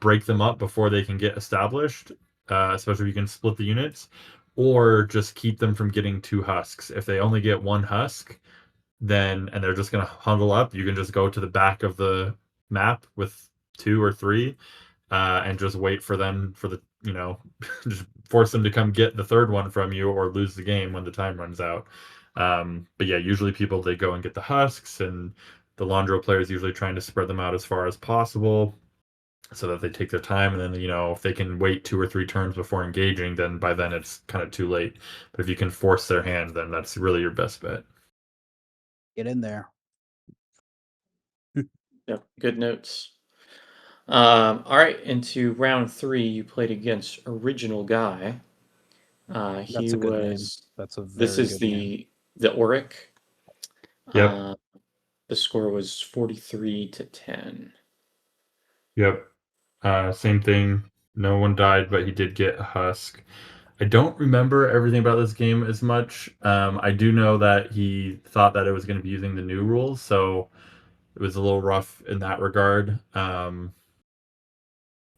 break them up before they can get established, especially if you can split the units, or just keep them from getting two husks. If they only get one husk, then and they're just going to huddle up, you can just go to the back of the map with two or three, and just wait for them for the just force them to come get the third one from you or lose the game when the time runs out. But yeah, usually people they go and get the husks, and the Londro players usually trying to spread them out as far as possible so that they take their time, and then if they can wait 2 or 3 turns before engaging, then by then it's kind of too late. But if you can force their hand, then that's really your best bet. Get in there. Yep, good notes. All right, into round 3, you played against Original Guy. He That's a good name. was. That's a This very is good name. the Auric. Yep. Uh, the score was 43-10. Yep. Same thing. No one died, but he did get a husk. I don't remember everything about this game as much. I do know that he thought that it was going to be using the new rules, so it was a little rough in that regard.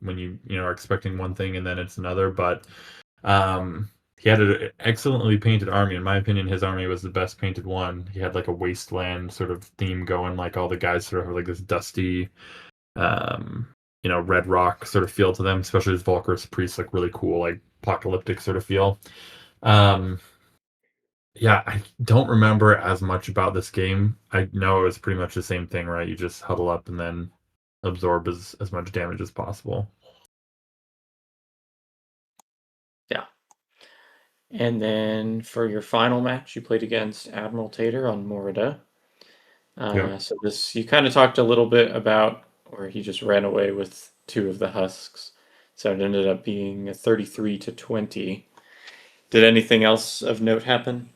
When you are expecting one thing and then it's another, but he had an excellently painted army. In my opinion, his army was the best painted one. He had like a wasteland sort of theme going, like all the guys sort of have like this dusty, um, red rock sort of feel to them, especially his Volker's priest, like really cool, like apocalyptic sort of feel. Um, yeah, I don't remember as much about this game. I know it was pretty much the same thing, right? You just huddle up and then absorb as much damage as possible. Yeah. And then for your final match, you played against Admiral Tater on Morida. Yep. So this, you kind of talked a little bit about where he just ran away with 2 of the husks. So it ended up being a 33-20. Did anything else of note happen?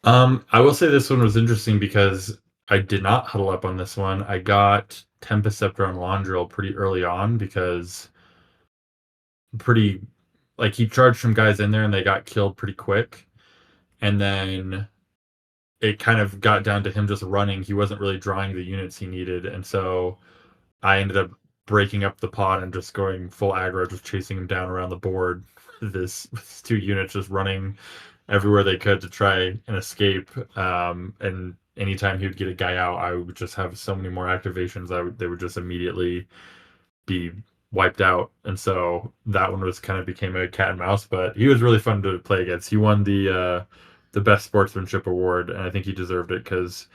I will say this one was interesting because I did not huddle up on this one. I got Tempest Scepter on Londril pretty early on because pretty like he charged some guys in there and they got killed pretty quick. And then it kind of got down to him just running. He wasn't really drawing the units he needed. And so I ended up breaking up the pod and just going full aggro, just chasing him down around the board. With 2 units just running everywhere they could to try and escape. And anytime he would get a guy out, I would just have so many more activations. They would just immediately be wiped out. And so that one was kind of became a cat and mouse. But he was really fun to play against. He won the best sportsmanship award, and I think he deserved it because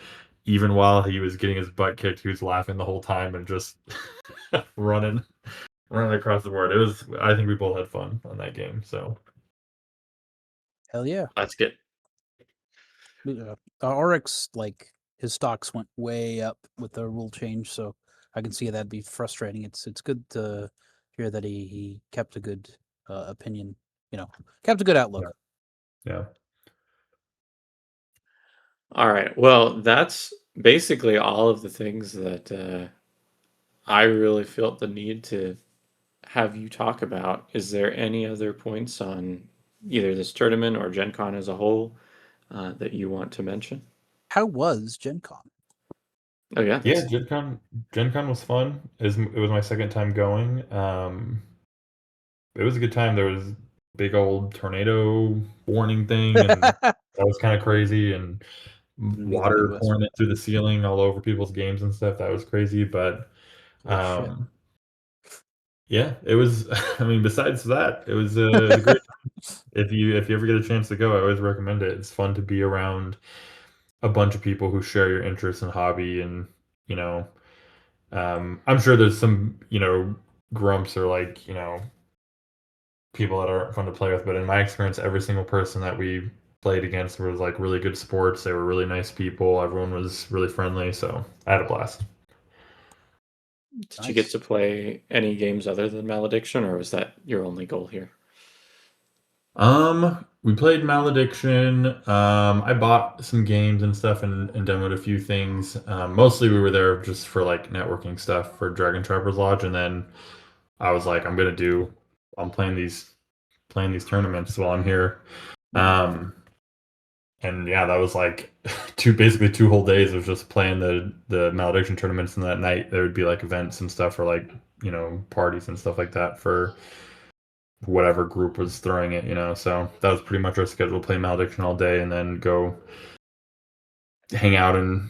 even while he was getting his butt kicked, he was laughing the whole time and just running across the board. It was. I think we both had fun on that game. So Hell yeah. That's good. Oryx, like his stocks went way up with the rule change, so I can see that'd be frustrating. It's good to hear that he kept a good opinion. Kept a good outlook. Yeah. All right. Well, that's basically all of the things that I really felt the need to have you talk about. Is there any other points on either this tournament or Gen Con as a whole that you want to mention? How was Gen Con? Oh yeah, Yeah, that's Gen Con was fun. It was my second time going. It was a good time. There was a big old tornado warning thing, and that was kind of crazy, and Gonna be the water Midwest. pouring in through the ceiling all over people's games and stuff. That was crazy, but Oh shit! yeah, it was. I mean, besides that, it was a great time. If you ever get a chance to go, I always recommend it. It's fun to be around a bunch of people who share your interests and hobby, and you know, I'm sure there's some grumps or like people that aren't fun to play with, but in my experience, every single person that we played against was like really good sports. They were really nice people. Everyone was really friendly, so I had a blast. Did you get Nice. to play any games other than Malediction, or was that your only goal here? We played Malediction. I bought some games and stuff and demoed a few things. Mostly we were there just for like networking stuff for Dragon Trappers Lodge, and then I was like, I'm playing these tournaments while I'm here. Um, and yeah, that was like basically 2 whole days of just playing the Malediction tournaments, and that night there would be like events and stuff or like parties and stuff like that for whatever group was throwing it. So that was pretty much our schedule: play Malediction all day and then go hang out and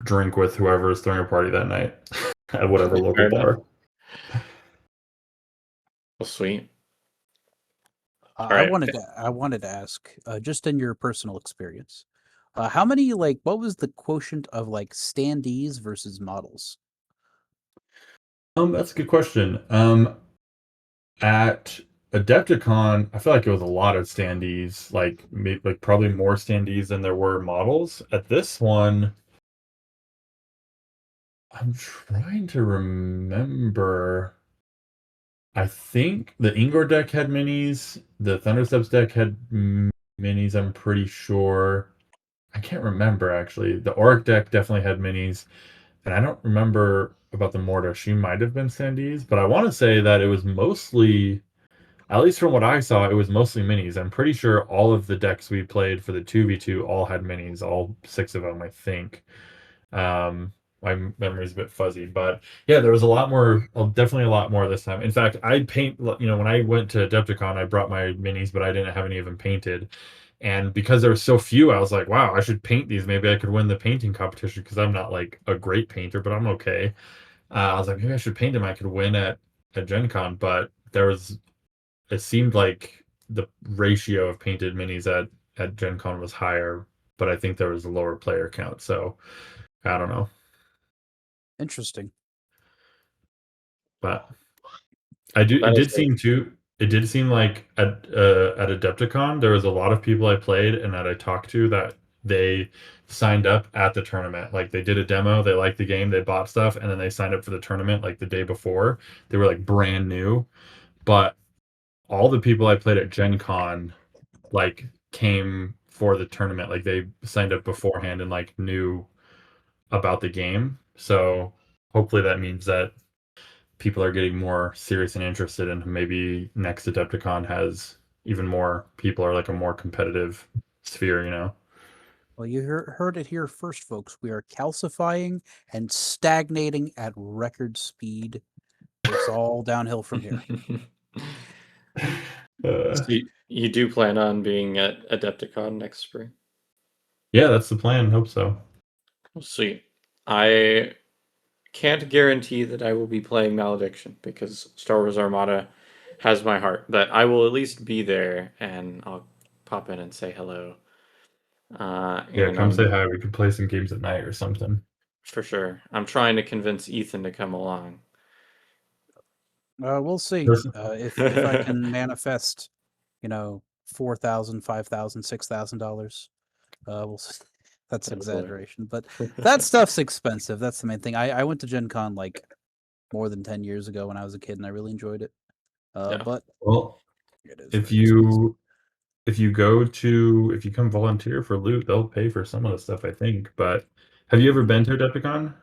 drink with whoever is throwing a party that night at whatever local Fair enough. bar. Well, sweet. All I right. wanted to ask, just in your personal experience, how many what was the quotient of standees versus models? That's a good question. At Adepticon, I feel like it was a lot of standees, like probably more standees than there were models. At this one, I'm trying to remember. I think the Ingor deck had minis. The Thundersteps deck had minis, I'm pretty sure. I can't remember actually. The Auric deck definitely had minis. And I don't remember about the Mortar. She might have been Sandees, but I want to say that it was mostly, at least from what I saw, it was mostly minis. I'm pretty sure all of the decks we played for the 2v2 all had minis, all 6 of them, I think. Um, my memory's a bit fuzzy, but yeah, there was a lot more, definitely a lot more this time. In fact, when I went to Adepticon, I brought my minis, but I didn't have any of them painted. And because there were so few, I was like, wow, I should paint these. Maybe I could win the painting competition because I'm not like a great painter, but I'm okay. I was like, maybe I should paint them. I could win at Gen Con, but it seemed like the ratio of painted minis at Gen Con was higher, but I think there was a lower player count. So I don't know. Interesting. But I do. That is a It did seem like at Adepticon there was a lot of people I played and that I talked to that they signed up at the tournament. Like they did a demo, they liked the game, they bought stuff, and then they signed up for the tournament like the day before. They were like brand new, but all the people I played at Gen Con like came for the tournament. Like they signed up beforehand and like knew about the game. So hopefully that means that people are getting more serious and interested, and maybe next Adepticon has even more people or like a more competitive sphere. Well, you heard it here first, folks. We are calcifying and stagnating at record speed. It's all downhill from here. So you do plan on being at Adepticon next spring? Yeah, that's the plan. Hope so. Well, sweet. I can't guarantee that I will be playing Malediction because Star Wars Armada has my heart, but I will at least be there and I'll pop in and say hello. Yeah, And come I'm say hi. We could play some games at night or something. for sure. I'm trying to convince Ethan to come along. We'll see Person- if I can manifest, $4,000, $5,000, $6,000. We'll see. That's Oh, boy. exaggeration, but that stuff's expensive. That's the main thing. I went to Gen Con more than 10 years ago when I was a kid, and I really enjoyed it. Yeah. But Well, It is If very expensive. if you come volunteer for loot, they'll pay for some of the stuff, I think. But have you ever been to Adepticon?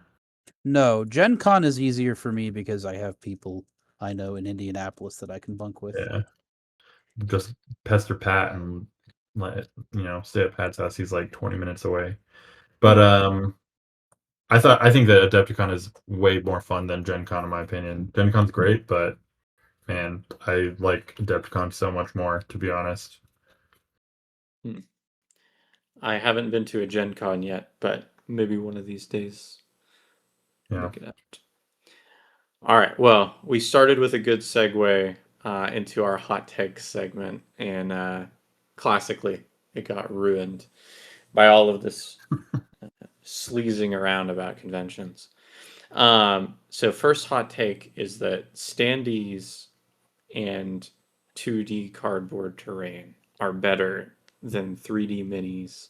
No, Gen Con is easier for me because I have people I know in Indianapolis that I can bunk with. Yeah, just pester Pat and let stay at Pat's house. He's like 20 minutes away. But I think that Adepticon is way more fun than Gen Con in my opinion. Gen Con's great, but man, I like Adepticon so much more, to be honest. I haven't been to a Gen Con yet, but maybe one of these days I'll Yeah. make it out. All right. Well, we started with a good segue into our hot take segment, and classically, it got ruined by all of this sleazing around about conventions. So first hot take is that standees and 2D cardboard terrain are better than 3D minis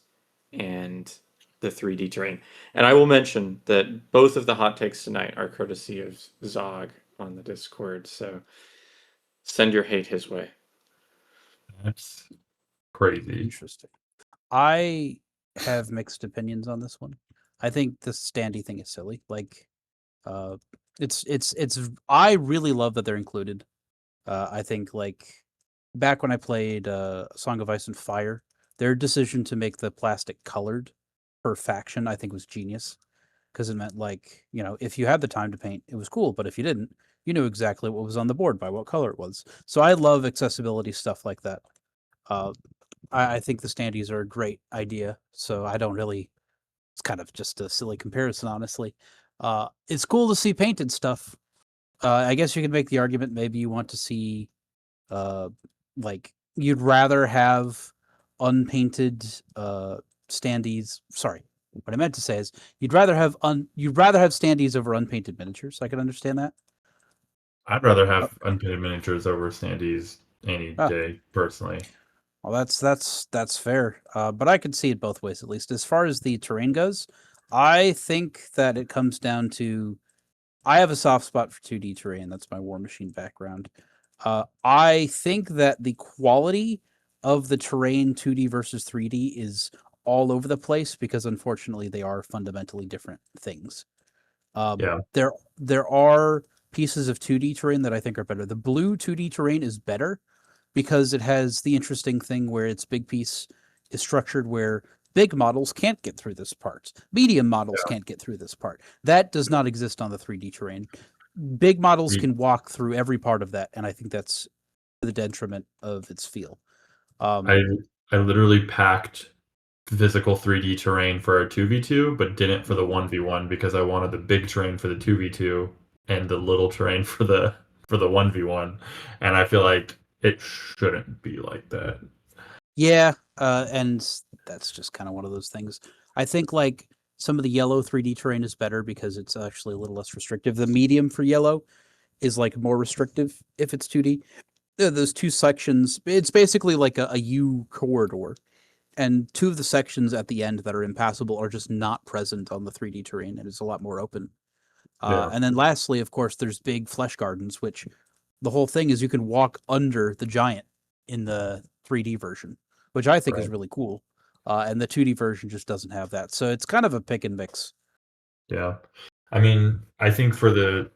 and the 3D terrain. And I will mention that both of the hot takes tonight are courtesy of Zog on the Discord, so send your hate his way. That's crazy. Interesting. I have mixed opinions on this one. I think the standee thing is silly. Like, it's. I really love that they're included. I think like back when I played Song of Ice and Fire, their decision to make the plastic colored per faction, I think, was genius because it meant like if you had the time to paint, it was cool, but if you didn't, you knew exactly what was on the board by what color it was. So I love accessibility stuff like that. Uh, I think the standees are a great idea. So I don't really. It's kind of just a silly comparison, honestly. It's cool to see painted stuff. I guess you could make the argument maybe you want to see, uh, like you'd rather have unpainted standees. Sorry, what I meant to say is you'd rather have standees over unpainted miniatures. I can understand that. I'd rather Uh, have unpainted miniatures over standees any ah, day, personally. well, that's fair. But I could see it both ways, at least as far as the terrain goes. I think that it comes down to I have a soft spot for 2D terrain. That's my War Machine background. I think that the quality of the terrain 2D versus 3D is all over the place because unfortunately they are fundamentally different things. Yeah, There are pieces of 2D terrain that I think are better. The blue 2D terrain is better because it has the interesting thing where its big piece is structured where big models can't get through this part. Medium models yeah. can't get through this part. That does not exist on the 3D terrain. Big models We, can walk through every part of that, and I think that's the detriment of its feel. I Um, I literally packed physical 3D terrain for a 2v2, but didn't for the 1v1 because I wanted the big terrain for the 2v2 and the little terrain for the 1v1. And I feel like it shouldn't be like that. yeah, and that's just kind of one of those things. I think like some of the yellow 3D terrain is better because it's actually a little less restrictive. The medium for yellow is like more restrictive if it's 2D. Those two sections, it's basically like a U corridor, and two of the sections at the end that are impassable are just not present on the 3D terrain, and it's a lot more open. Yeah, And then lastly, of course, there's big flesh gardens, which the whole thing is you can walk under the giant in the 3D version, which I think is right. really cool. And the 2D version just doesn't have that, so it's kind of a pick and mix. Yeah. I mean, I think for the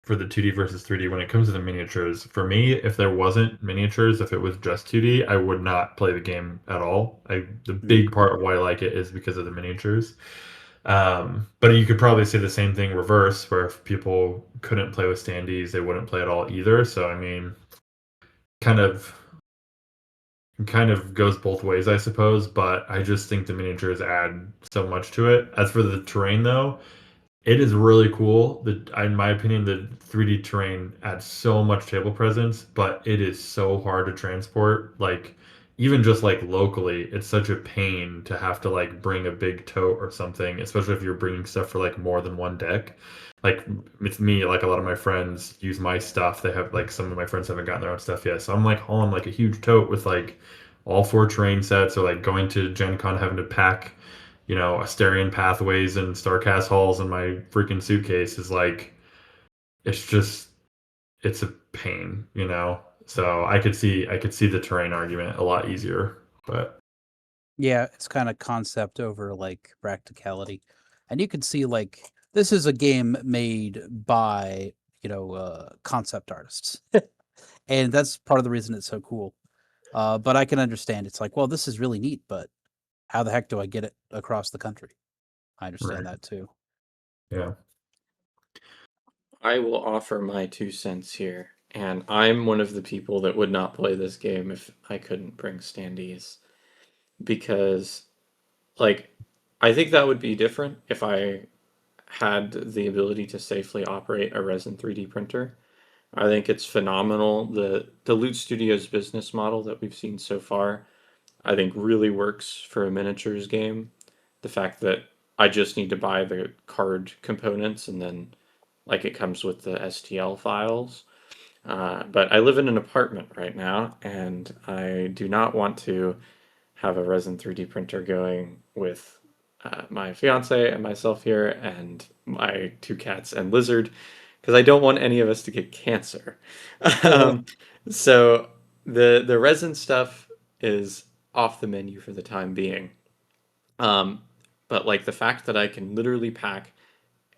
2D versus 3D, when it comes to the miniatures, for me, if there wasn't miniatures, if it was just 2D, I would not play the game at all. The Mm. big part of why I like it is because of the miniatures. But you could probably say the same thing reverse, where if people couldn't play with standees, they wouldn't play at all either. So I mean, kind of kind of goes both ways, I suppose. But I just think the miniatures add so much to it. As for the terrain, though, it is really cool. In my opinion, the 3D terrain adds so much table presence, but it is so hard to transport. Like, even just like locally, it's such a pain to have to like bring a big tote or something, especially if you're bringing stuff for like more than one deck. Like, it's me, like a lot of my friends use my stuff. They have like some of my friends haven't gotten their own stuff yet. So I'm like hauling like a huge tote with like all four terrain sets, or like going to Gen Con having to pack Asterian pathways and Starcast halls in my freaking suitcase is like, it's just, it's a pain. So I could see the terrain argument a lot easier, but Yeah, it's kind of concept over like practicality. And you can see like this is a game made by, concept artists. And that's part of the reason it's so cool. But I can understand it's like, well, this is really neat, but how the heck do I get it across the country? I understand right. that too. Yeah. I will offer my 2 cents here, and I'm one of the people that would not play this game if I couldn't bring standees because, like, I think that would be different if I had the ability to safely operate a resin 3D printer. I think it's phenomenal. The Loot Studios business model that we've seen so far, I think really works for a miniatures game. The fact that I just need to buy the card components and then like it comes with the STL files. But I live in an apartment right now, and I do not want to have a resin 3D printer going with my fiance and myself here, and my 2 cats and lizard, because I don't want any of us to get cancer. um, so the resin stuff is off the menu for the time being. Um, but like the fact that I can literally pack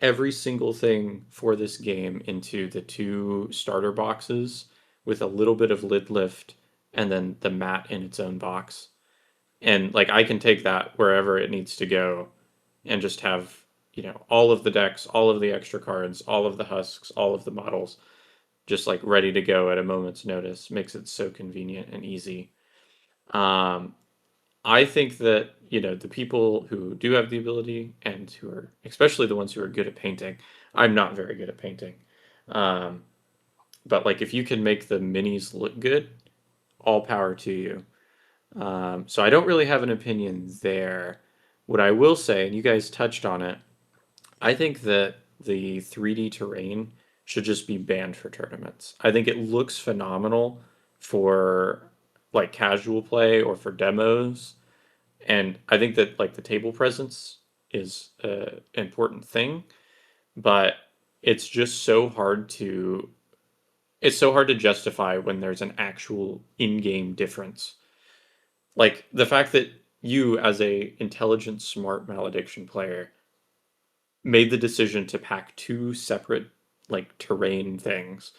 every single thing for this game into the 2 starter boxes with a little bit of lid lift and then the mat in its own box. And like I can take that wherever it needs to go and just have, all of the decks, all of the extra cards, all of the husks, all of the models just like ready to go at a moment's notice. Makes it so convenient and easy. Um, I think that, the people who do have the ability and who are, especially the ones who are good at painting, I'm not very good at painting. Um, but like if you can make the minis look good, all power to you. So I don't really have an opinion there. What I will say, and you guys touched on it, I think that the 3D terrain should just be banned for tournaments. I think it looks phenomenal for like casual play or for demos, and I think that like the table presence is an important thing, but it's just so hard to justify when there's an actual in-game difference. Like the fact that you as a intelligent smart malediction player made the decision to pack 2 separate like terrain things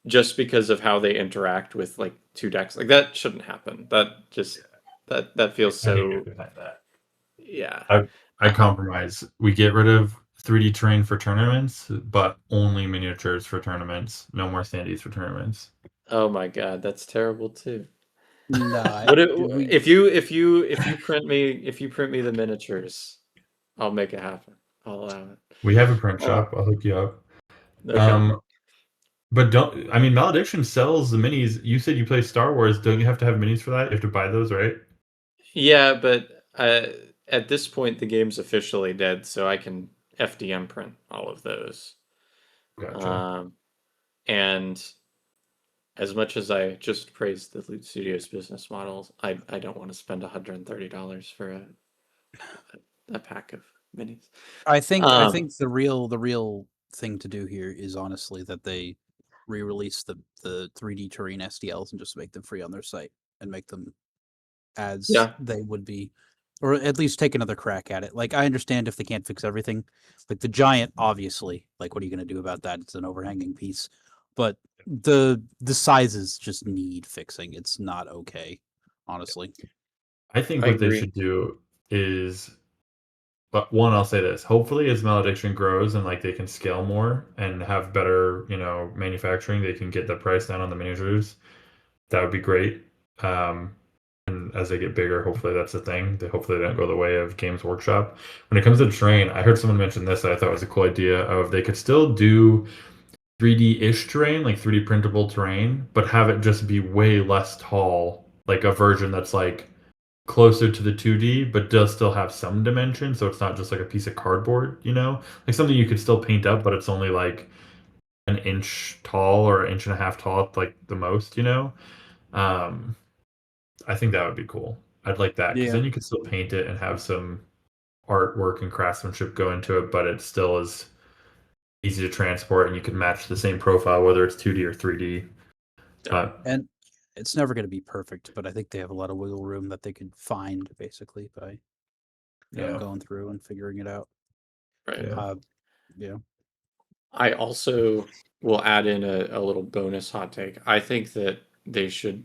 just because of how they interact with like 2 decks. Like that shouldn't happen. That just that feels I can so get behind that. yeah. I compromise. We get rid of 3D terrain for tournaments, but only miniatures for tournaments. No more standees for tournaments. Oh my god, that's terrible too. No, What we if you print me the miniatures, I'll make it happen. I'll allow it. We have a print Uh, shop. I'll hook you up. okay. But don't I mean Malediction sells the minis. You said you play Star Wars. Don't you have to have minis for that? You have to buy those, right? Yeah, but at this point the game's officially dead, so I can FDM print all of those. Gotcha. Um, and as much as I just praised the Loot Studios business models, I don't want to spend $130 for a pack of minis. I think the real thing to do here is honestly that they re-release the 3D terrain SDLs and just make them free on their site and make them as Yeah, they would be, or at least take another crack at it. Like I understand if they can't fix everything, like the giant, obviously, like what are you going to do about that? It's an overhanging piece, but the sizes just need fixing. It's not okay, honestly. I think I what they agree. should do is, but one, I'll say this. Hopefully, as Malediction grows and like they can scale more and have better, manufacturing, they can get the price down on the miniatures. That would be great. Um, and as they get bigger, hopefully that's the thing. Hopefully they don't go the way of Games Workshop. When it comes to the terrain, I heard someone mention this that I thought was a cool idea of they could still do 3D-ish terrain, like 3D printable terrain, but have it just be way less tall, like a version that's like closer to the 2D, but does still have some dimension, so it's not just like a piece of cardboard, Like something you could still paint up, but it's only like an inch tall or an inch and a half tall at like the most. Um, I think that would be cool. I'd like that because Yeah. then you could still paint it and have some artwork and craftsmanship go into it, but it still is easy to transport and you can match the same profile whether it's 2D or 3D. And it's never going to be perfect, but I think they have a lot of wiggle room that they could find basically by going through and figuring it out. Right. Yeah. I also will add in a little bonus hot take. I think that they should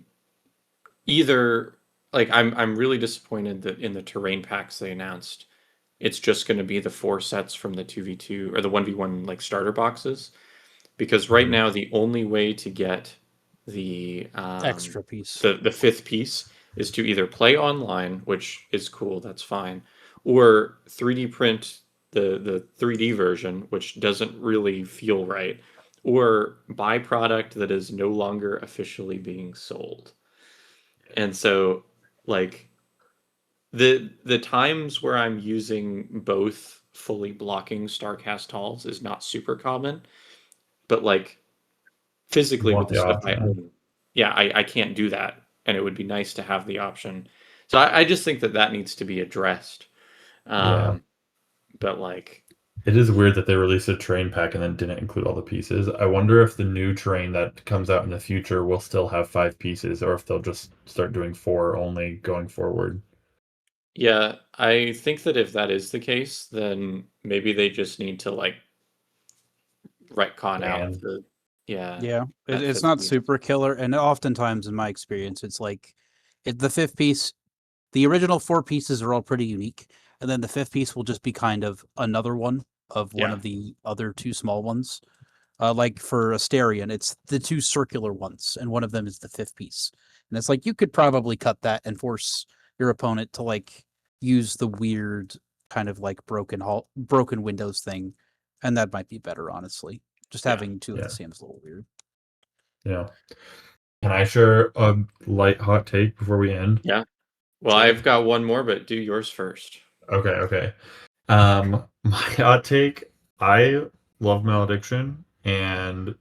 either like I'm really disappointed that in the terrain packs they announced it's just going to be the 4 sets from the 2v2 or the 1v1 like starter boxes because right now the only way to get the Extra piece. the fifth piece is to either play online, which is cool, that's fine, or 3D print the 3D version, which doesn't really feel right, or buy product that is no longer officially being sold. And so like the times where I'm using both fully blocking Starcast halls is not super common, but like You physically with want the the stuff I option. own, yeah, I can't do that, and it would be nice to have the option. So I just think that that needs to be addressed. Yeah. But like, It is weird that they released a terrain pack and then didn't include all the pieces. I wonder if the new terrain that comes out in the future will still have 5 pieces, or if they'll just start doing 4 only going forward. yeah, I think that if that is the case, then maybe they just need to like retcon out And the yeah Yeah, that it's fifth not piece. super killer, and oftentimes in my experience, it's like the fifth piece. The original 4 pieces are all pretty unique, and then the fifth piece will just be kind of another one of one Yeah, of the other 2 small ones. Like for Asterion, it's the 2 circular ones, and one of them is the fifth piece. And it's like you could probably cut that and force your opponent to like use the weird kind of like broken windows thing, and that might be better, honestly. Just yeah, having 2 of yeah, the same is a little weird. yeah. Can I share a light hot take before we end? yeah. Well, Sure. I've got one more, but do yours first. Okay, okay. My hot take, I love Malediction and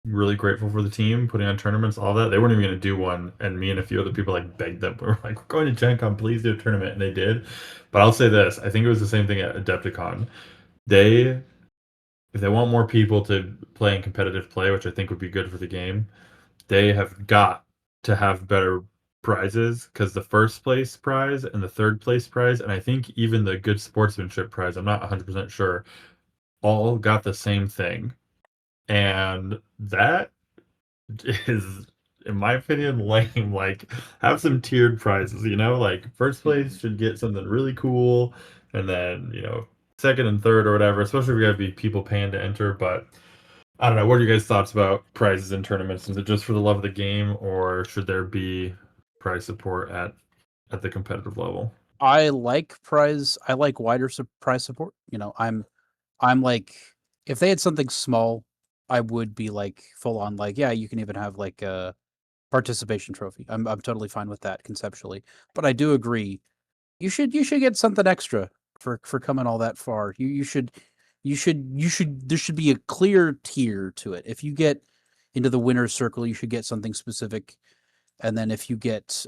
really grateful for the team putting on tournaments, all that. They weren't even gonna do one, and me and a few other people like begged them. We were like, we're going to Gen Con, please do a tournament, and they did. But I'll say this, I think it was the same thing at Adepticon. They if they want more people to play in competitive play, which I think would be good for the game, they have got to have better prizes because the first place prize and the third place prize, and I think even the good sportsmanship prize, I'm not 100% sure, all got the same thing. And that is, in my opinion, lame. Like, have some tiered prizes, Like, first place should get something really cool, and then, second and third or whatever, especially if you gotta be people paying to enter. But I don't know. What are you guys' thoughts about prizes in tournaments? Is it just for the love of the game, or should there be prize support at the competitive level? I like wider prize support. I'm like, if they had something small, I would be like full on like, yeah, you can even have like a participation trophy. I'm totally fine with that conceptually. But I do agree, you should get something extra for coming all that far. You should there should be a clear tier to it. If you get into the winner's circle, you should get something specific. And then if you get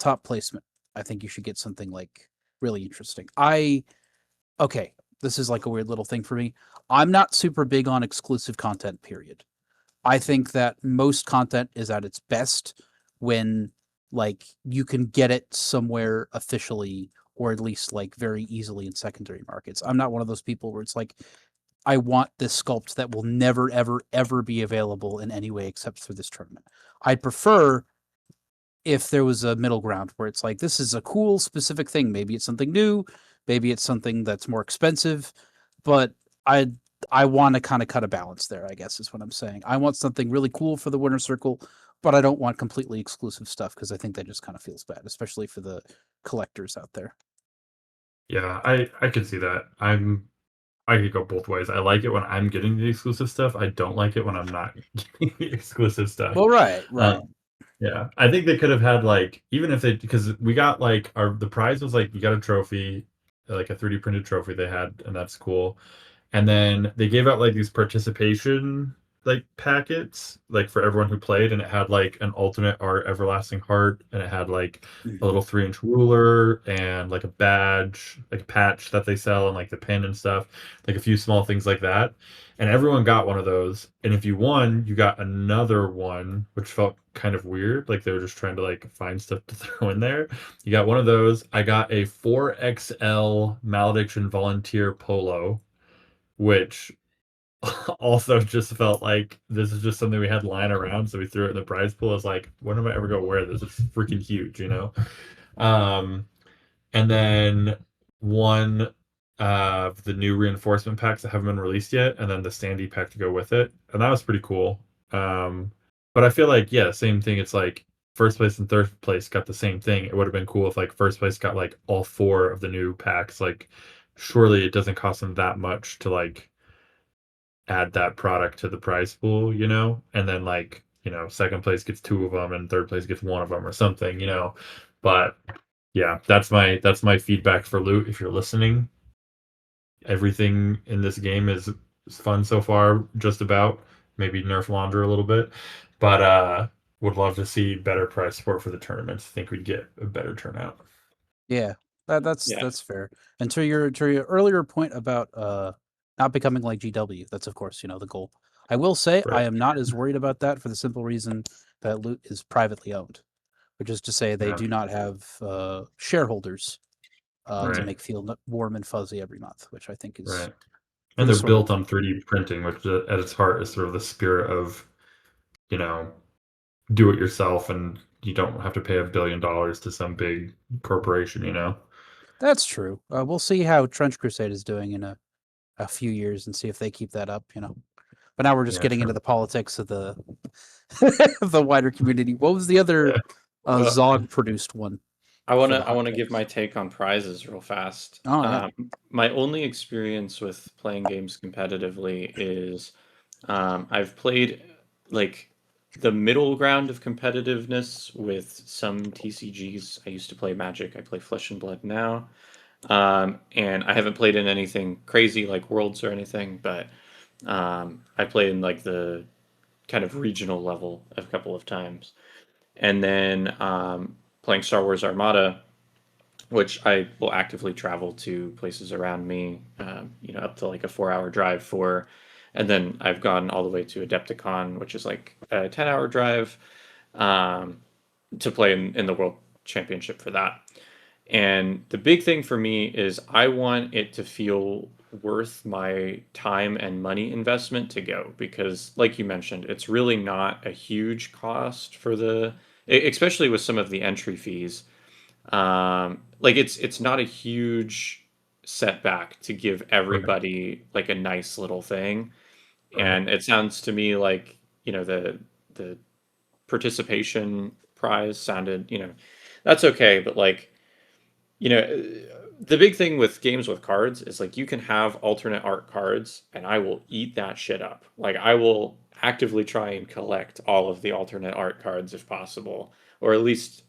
top placement, I think you should get something like really interesting. Okay, this is like a weird little thing for me. I'm not super big on exclusive content, period. I think that most content is at its best when like you can get it somewhere officially or at least like very easily in secondary markets. I'm not one of those people where it's like I want this sculpt that will never ever ever be available in any way except through this tournament. I'd prefer if there was a middle ground where it's like this is a cool specific thing. Maybe it's something new, maybe it's something that's more expensive, but I I want to kind of cut a balance there, I guess is what I'm saying. I want something really cool for the winner circle, but I don't want completely exclusive stuff because I think that just kind of feels bad, especially for the collectors out there. Yeah, I can see that. I could go both ways. I like it when I'm getting the exclusive stuff. I don't like it when I'm not getting the exclusive stuff. Well, right. Yeah, I think they could have had like even if they because we got like the prize was like you got a trophy, like a 3D printed trophy they had, and that's cool. And then they gave out like these participation like packets like for everyone who played, and it had like an alternate art everlasting heart, and it had like a little 3-inch ruler and like a badge, like a patch that they sell, and like the pin and stuff, like a few small things like that. And everyone got one of those, and if you won you got another one, which felt kind of weird, like they were just trying to like find stuff to throw in there. You got one of those. I got a 4XL Malediction Volunteer polo, which also just felt like this is just something we had lying around, so we threw it in the prize pool. I was like, when am I ever gonna wear this? It's freaking huge, you know? Um, and then one of the new reinforcement packs that haven't been released yet, and then the standee pack to go with it. And that was pretty cool. But I feel like, yeah, same thing. It's like first place and third place got the same thing. It would have been cool if like first place got like all 4 of the new packs. Like, surely it doesn't cost them that much to like add that product to the prize pool, you know? And then like, second place gets 2 of them and third place gets 1 of them or something, you know? But yeah, that's my feedback for loot. If you're listening, everything in this game is fun so far, just about. Maybe nerf launder a little bit. But would love to see better prize support for the tournaments. Think we'd get a better turnout. Yeah, Yeah. that's fair. And to your earlier point about not becoming like GW, that's of course the goal. I will say I Right. am not as worried about that for the simple reason that Loot is privately owned, which is to say they Yeah. do not have shareholders to Right. make feel warm and fuzzy every month, which I think is Right. for And this they're sort of built on 3D printing, which at its heart is sort of the spirit of, you know, do it yourself, and you don't have to pay $1 billion to some big corporation, you know? That's true. We'll see how Trench Crusade is doing in a few years and see if they keep that up. But now we're just Yeah, getting into sure. the politics of the of the wider community. What was the other Yeah. Well, Zog produced one I for wanna the I hot wanna give takes? my take on prizes real fast. Oh yeah. My only experience with playing games competitively is I've played like the middle ground of competitiveness with some TCGs. I used to play Magic. I play Flesh and Blood now. And I haven't played in anything crazy like Worlds or anything, but I played in like the kind of regional level a couple of times. And then playing Star Wars Armada, which I will actively travel to places around me, up to like a 4 hour drive for. And then I've gone all the way to Adepticon, which is like a 10-hour drive um, to play in the World Championship for that. And the big thing for me is I want it to feel worth my time and money investment to go because, like you mentioned, it's really not a huge cost for especially with some of the entry fees. Like it's not a huge setback to give Right. everybody like a nice little thing. Right. And it sounds to me like, the participation prize sounded, that's okay, but like, the big thing with games with cards is like you can have alternate art cards and I will eat that shit up. Like I will actively try and collect all of the alternate art cards if possible, or at least,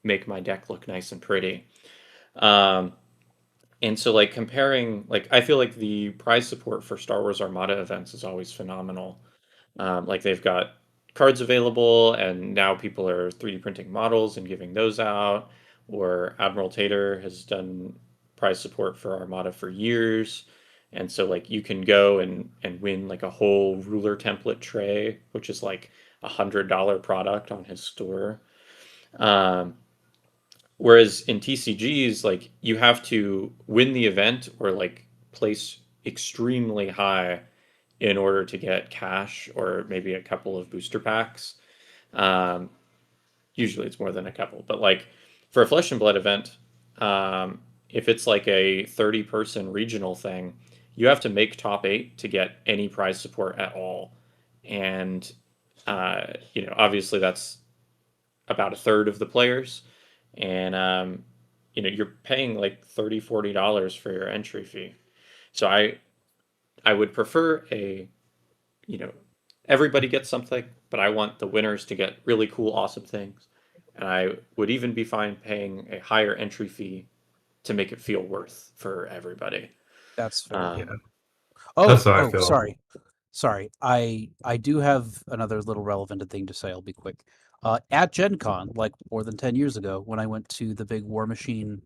make my deck look nice and pretty. Um, and so like comparing, like I feel like the prize support for Star Wars Armada events is always phenomenal. Like they've got cards available, and now people are 3D printing models and giving those out. Or Admiral Tater has done prize support for Armada for years, and so like you can go and win like a whole ruler template tray, which is like $100 product on his store. Um, Whereas in TCGs, like you have to win the event or like place extremely high in order to get cash or maybe a couple of booster packs. Um, Usually it's more than a couple, but like for a Flesh and Blood event, if it's like a 30-person regional thing, you have to make top 8 to get any prize support at all. And, obviously that's about a third of the players. And, you're paying like $30-40 for your entry fee. So I would prefer you know, everybody gets something, but I want the winners to get really cool, awesome things. And I would even be fine paying a higher entry fee to make it feel worth for everybody. That's fair. Yeah. Um, That's Oh, how I oh, feel. sorry. Sorry, I do have another little relevant thing to say. I'll be quick. At Gen Con, like more than 10 years ago, when I went to the big War Machine,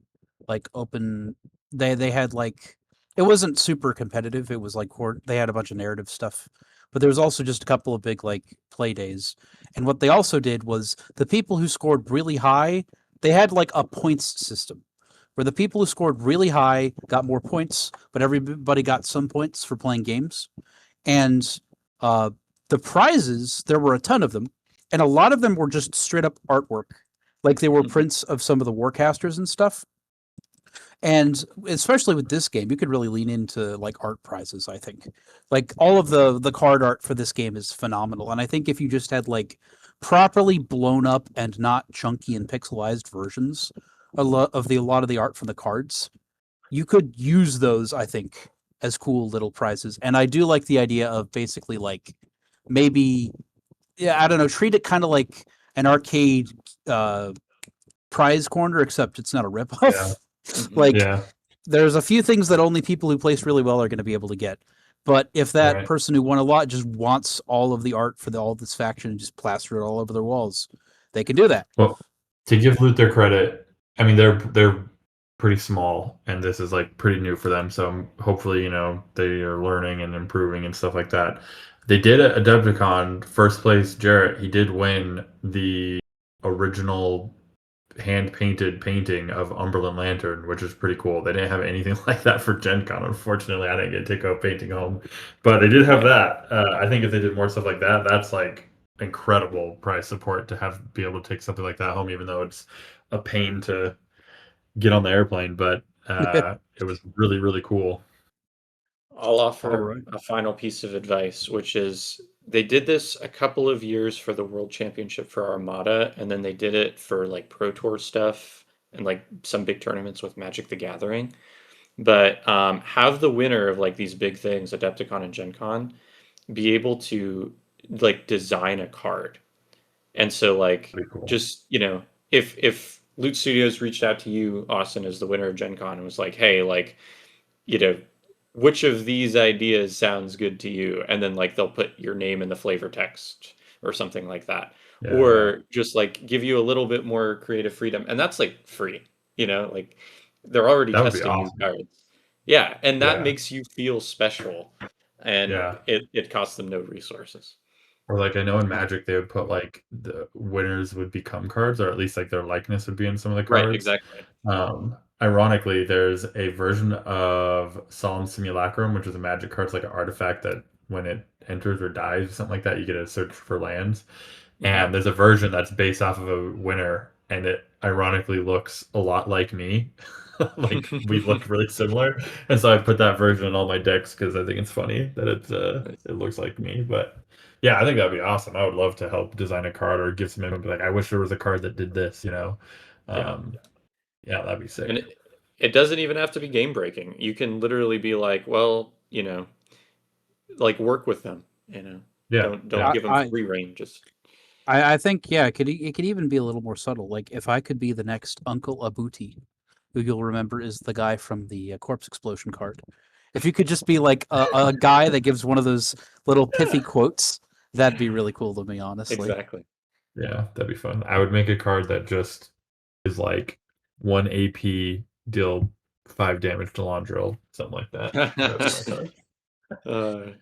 like open, they had like, it wasn't super competitive. It was like they had a bunch of narrative stuff, but there was also just a couple of big like play days. And what they also did was the people who scored really high, they had like a points system where the people who scored really high got more points, but everybody got some points for playing games. And uh, the prizes, there were a ton of them, and a lot of them were just straight up artwork, like they were Mhm. prints of some of the warcasters and stuff. And especially with this game, you could really lean into like art prizes. I think, like all of the card art for this game is phenomenal, and I think if you just had like properly blown up and not chunky and pixelized versions a lot of the art from the cards, you could use those, I think, as cool little prizes. And I do like the idea of basically like maybe, yeah, I don't know, treat it kind of like an arcade uh, prize corner, except it's not a Yeah. ripoff. Mhm. Like Yeah. there's a few things that only people who place really well are going to be able to get. But if that Right. person who won a lot just wants all of the art for all this faction and just plaster it all over their walls, they can do that. Well, to give Loot their credit, I mean they're pretty small, and this is like pretty new for them. So hopefully, they are learning and improving and stuff like that. They did a Adepticon first place. Jarrett, he did win the original hand painted painting of Umberland Lantern, which is pretty cool. They didn't have anything like that for Gen Con. Unfortunately, I didn't get to take out painting home, but they did have that. I think if they did more stuff like that, that's like incredible prize support to be able to take something like that home, even though it's a pain to get on the airplane. But it was really, really cool. I'll All offer right. a final piece of advice, which is they did this a couple of years for the World Championship for Armada, and then they did it for like Pro Tour stuff and like some big tournaments with Magic the Gathering. But have the winner of like these big things, Adepticon and Gen Con, be able to like design a card. And so like Pretty cool. just, if Loot Studios reached out to you, Austin, as the winner of Gen Con and was like, hey, like, you know, which of these ideas sounds good to you? And then like they'll put your name in the flavor text or something like that. Yeah. Or just like give you a little bit more creative freedom. And that's like free, like they're already That would be testing new awesome. cards. Yeah, and that Yeah. makes you feel special. And Yeah. it costs them no resources. Or like I know in Magic they would put like the winners would become cards, or at least like their likeness would be in some of the Right, cards. exactly. Ironically, there's a version of Solemn Simulacrum, which is a Magic card. It's like an artifact that when it enters or dies or something like that, you get to search for lands. And there's a version that's based off of a winner, and it ironically looks a lot like me. Like we look really similar, and so I put that version in all my decks because I think it's funny that Nice. it looks like me. But yeah, I think that'd be awesome. I would love to help design a card or give some input. Be like, I wish there was a card that did this. Yeah. Um, yeah, that'd be And sick. it doesn't even have to be game breaking. You can literally be like, well, like work with them, Yeah, don't yeah, give them I free reign. Just I think yeah, it could even be a little more subtle. Like if I could be the next Uncle Abuti, who you'll remember is the guy from the Corpse Explosion card. If you could just be like a guy that gives one of those little pithy quotes, that'd be really cool to me, honestly. exactly. yeah, that'd be fun. I would make a card that just is like 1 AP, deal 5 damage to Londril, something like that. That'd be my card.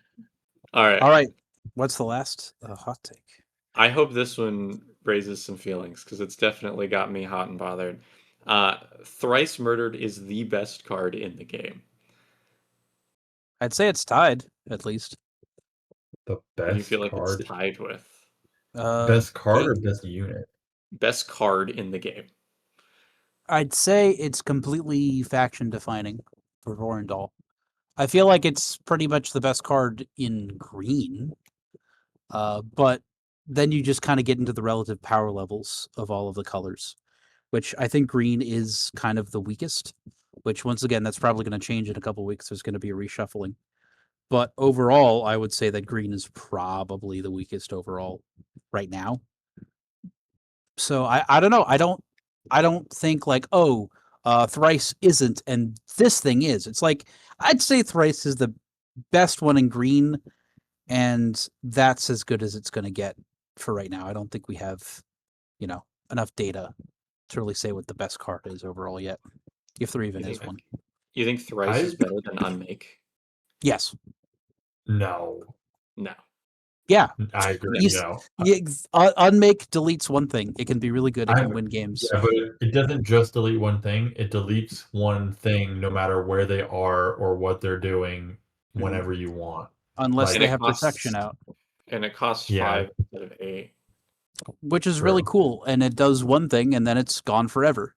All right. All right, what's the last hot take? I hope this one raises some feelings because it's definitely got me hot and bothered. Thrice Murdered is the best card in the game. I'd say it's tied at least. The What do you feel best like it's card, tied with? best card The or best unit? best card in the game. I'd say it's completely faction defining for Vorendal. I feel like it's pretty much the best card in green. But then you just kind of get into the relative power levels of all of the colors, which I think green is kind of the weakest, which once again, that's probably going to change in a couple weeks. There's going to be a reshuffling. But overall, I would say that green is probably the weakest overall right now. So I don't know. I don't think like, oh, Thrice isn't and this thing is. It's like I'd say Thrice is the best one in green, and that's as good as it's going to get for right now. I don't think we have, enough data to really say what the best card is overall yet, if there even is one. You think Thrice is better than Unmake? Yes. No. No. Yeah. I agree. Unmake deletes one thing. It can be really good. It can win games. Yeah, but it doesn't just delete one thing. It deletes one thing no matter where they are or what they're doing whenever you want. Unless Like- they And it have costs- protection out. And it costs Yeah. 5 instead of 8. Which is really cool. And it does one thing and then it's gone forever.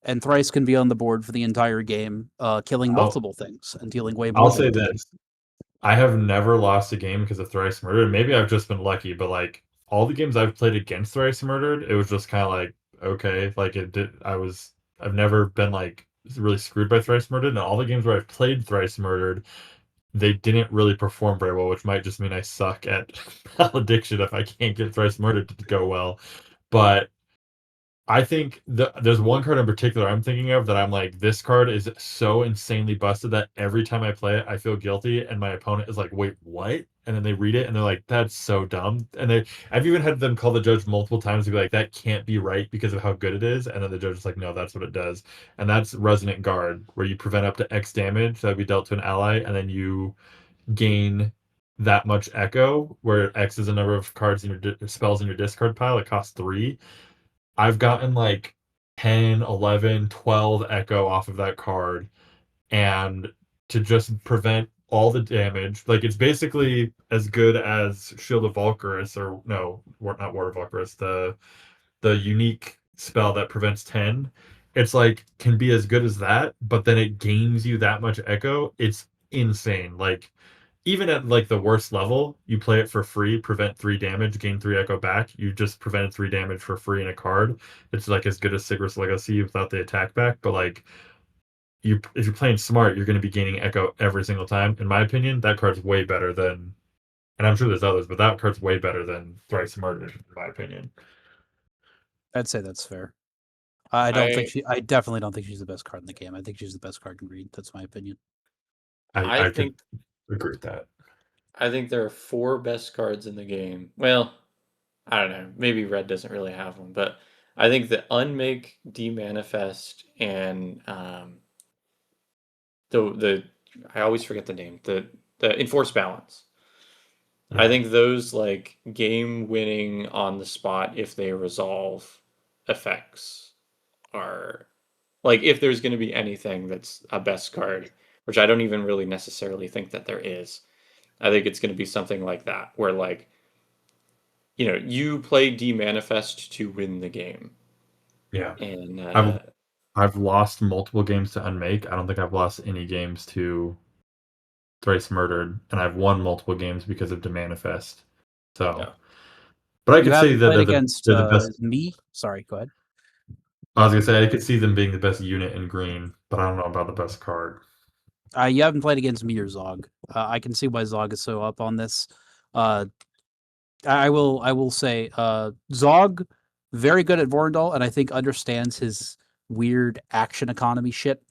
And Thrice can be on the board for the entire game, killing multiple things and dealing way more. I'll say this. I have never lost a game because of Thrice Murdered. Maybe I've just been lucky, but like all the games I've played against Thrice Murdered, it was just kind of like, okay, like I've never been like really screwed by Thrice Murdered, and all the games where I've played Thrice Murdered, they didn't really perform very well, which might just mean I suck at Malediction if I can't get Thrice Murdered to go well. But I think there's one card in particular I'm thinking of that I'm like, this card is so insanely busted that every time I play it, I feel guilty, and my opponent is like, wait, what? And then they read it and they're like, that's so dumb. And I've even had them call the judge multiple times to be like, that can't be right because of how good it is. And then the judge is like, no, that's what it does. And that's Resonant Guard, where you prevent up to X damage that would be dealt to an ally, and then you gain that much echo, where X is the number of cards in your spells in your discard pile. It costs 3. I've gotten like 10, 11, 12 echo off of that card, and to just prevent all the damage, like it's basically as good as Shield of Valkyris, or no, not Ward of Valkyris, the unique spell that prevents 10. It's like can be as good as that, but then it gains you that much echo. It's insane. Like even at like the worst level, you play it for free, prevent 3 damage, gain 3 echo back. You just prevented 3 damage for free in a card. It's like as good as Sigris Legacy without the attack back. But like if you're playing smart, you're going to be gaining echo every single time. In my opinion, that card's way better than, and I'm sure there's others, but that card's way better than Thrice Murdered, in my opinion. I'd say that's fair. I definitely don't think she's the best card in the game. I think she's the best card in green. That's my opinion. I think agree with that. I think there are 4 best cards in the game. Well, I don't know. Maybe red doesn't really have one, but I think the Unmake, Demanifest, and the I always forget the name. The Enforce Balance. Yeah. I think those like game winning on the spot if they resolve effects are like if there's going to be anything that's a best card, which I don't even really necessarily think that there is. I think it's going to be something like that, where like, you play Demanifest to win the game. Yeah, and I've lost multiple games to Unmake. I don't think I've lost any games to Thrice Murdered, and I've won multiple games because of Demanifest. So, Yeah. but I could say that they're against the best. me. Sorry, go ahead. I was gonna say I could see them being the best unit in green, but I don't know about the best card. You haven't played against me or Zog. I can see why Zog is so up on this. I will say Zog, very good at Vorndal, and I think understands his weird action economy shit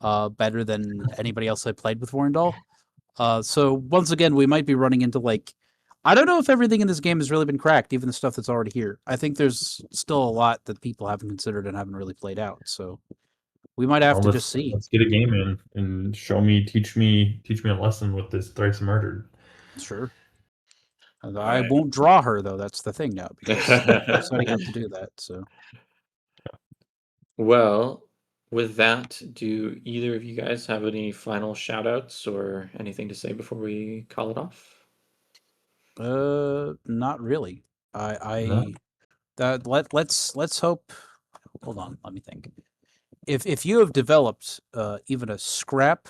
better than anybody else I played with Vorndal. So once again, we might be running into like, I don't know if everything in this game has really been cracked, even the stuff that's already here. I think there's still a lot that people haven't considered and haven't really played out. So we might have to just see. Let's get a game in and teach me a lesson with this Thrice Murdered. Sure. I won't draw her though. That's the thing now because we're setting up to do that. So, well, with that, do either of you guys have any final shout outs or anything to say before we call it off? not really. No. Let's hope. Hold on, let me think. If you have developed even a scrap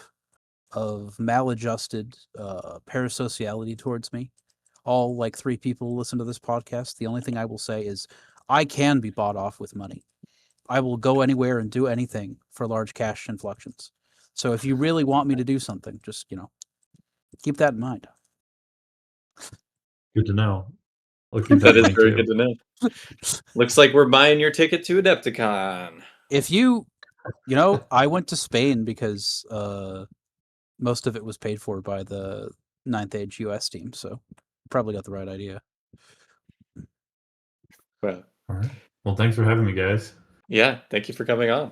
of maladjusted parasociality towards me, all like 3 people listen to this podcast, the only thing I will say is I can be bought off with money. I will go anywhere and do anything for large cash influxions. So if you really want me to do something, just keep that in mind. Good to know. That is very good to know. Looks like we're buying your ticket to Adepticon. If I went to Spain because most of it was paid for by the 9th Age US team, so probably got the right idea. Well, All right. Well, thanks for having me, guys. yeah, thank you for coming on.